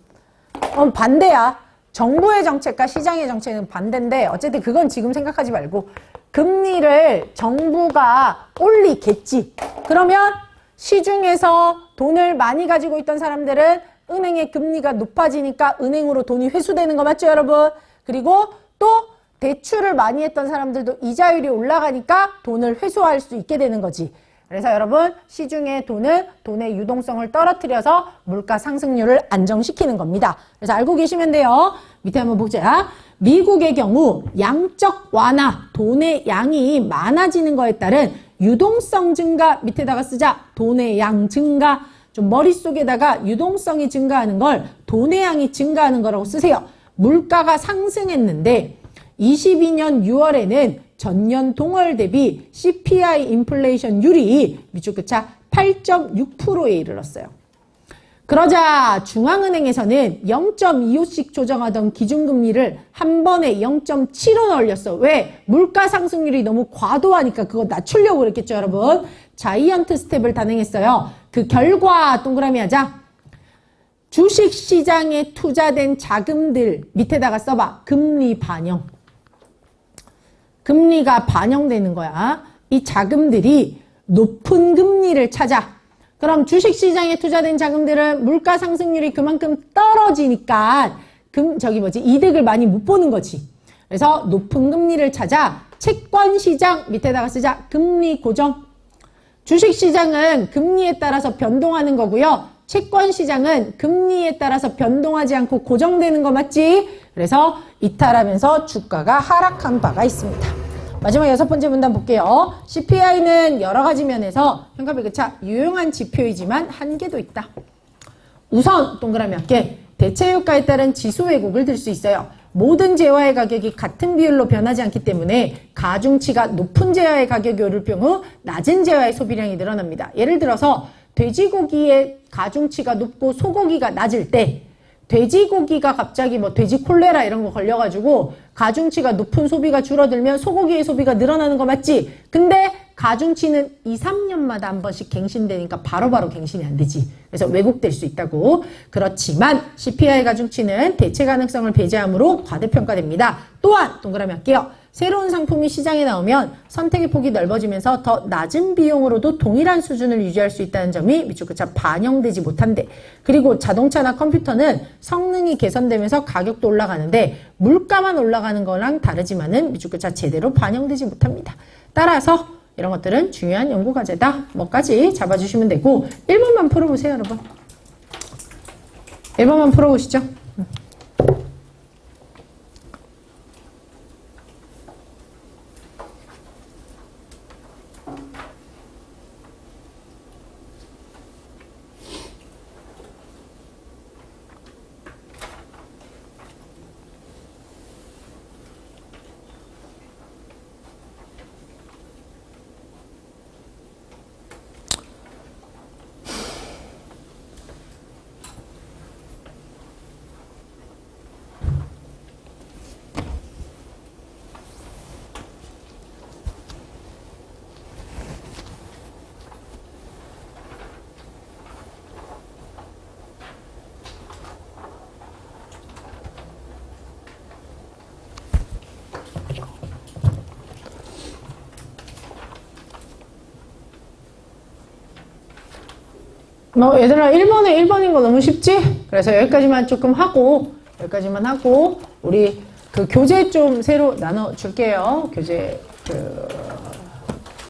반대야. 정부의 정책과 시장의 정책은 반대인데 어쨌든 그건 지금 생각하지 말고 금리를 정부가 올리겠지. 그러면 시중에서 돈을 많이 가지고 있던 사람들은 은행의 금리가 높아지니까 은행으로 돈이 회수되는 거 맞죠, 여러분? 그리고 또 대출을 많이 했던 사람들도 이자율이 올라가니까 돈을 회수할 수 있게 되는 거지. 그래서 여러분, 시중의 돈은 돈의 유동성을 떨어뜨려서 물가 상승률을 안정시키는 겁니다. 그래서 알고 계시면 돼요. 밑에 한번 보자. 미국의 경우 양적 완화, 돈의 양이 많아지는 거에 따른 유동성 증가, 밑에다가 쓰자. 돈의 양 증가. 좀 머릿속에다가 유동성이 증가하는 걸 돈의 양이 증가하는 거라고 쓰세요. 물가가 상승했는데 22년 6월에는 전년 동월 대비 CPI 인플레이션율이 밑줄 긋자 8.6%에 이르렀어요. 그러자 중앙은행에서는 0.25씩 조정하던 기준금리를 한 번에 0.75 올렸어. 왜? 물가 상승률이 너무 과도하니까 그거 낮추려고 그랬겠죠, 여러분. 자이언트 스텝을 단행했어요. 그 결과 동그라미 하자. 주식시장에 투자된 자금들 밑에다가 써봐. 금리 반영. 금리가 반영되는 거야. 이 자금들이 높은 금리를 찾아. 그럼 주식시장에 투자된 자금들은 물가 상승률이 그만큼 떨어지니까 이득을 많이 못 보는 거지. 그래서 높은 금리를 찾아 채권시장 밑에다가 쓰자. 금리 고정. 주식시장은 금리에 따라서 변동하는 거고요. 채권시장은 금리에 따라서 변동하지 않고 고정되는 거 맞지? 그래서 이탈하면서 주가가 하락한 바가 있습니다. 마지막 6번째 문단 볼게요. CPI는 여러 가지 면에서 평가비교차 유용한 지표이지만 한계도 있다. 우선 동그라미 할게. 대체효과에 따른 지수 왜곡을 들 수 있어요. 모든 재화의 가격이 같은 비율로 변하지 않기 때문에 가중치가 높은 재화의 가격이 오를 경우 낮은 재화의 소비량이 늘어납니다. 예를 들어서 돼지고기의 가중치가 높고 소고기가 낮을 때 돼지고기가 갑자기 돼지 콜레라 이런 거 걸려가지고 가중치가 높은 소비가 줄어들면 소고기의 소비가 늘어나는 거 맞지? 근데 가중치는 2, 3년마다 한 번씩 갱신되니까 바로바로 갱신이 안 되지. 그래서 왜곡될 수 있다고. 그렇지만 CPI 가중치는 대체 가능성을 배제하므로 과대평가됩니다. 또한 동그라미 할게요. 새로운 상품이 시장에 나오면 선택의 폭이 넓어지면서 더 낮은 비용으로도 동일한 수준을 유지할 수 있다는 점이 밑줄 긋자 반영되지 못한대. 그리고 자동차나 컴퓨터는 성능이 개선되면서 가격도 올라가는데 물가만 올라가는 거랑 다르지만은 밑줄 긋자 제대로 반영되지 못합니다. 따라서 이런 것들은 중요한 연구 과제다. 뭐까지 잡아주시면 되고 1번만 풀어보세요, 여러분. 1번만 풀어보시죠. 얘들아 1번인 거 너무 쉽지? 그래서 여기까지만 하고 우리 그 교재 좀 새로 나눠 줄게요. 교재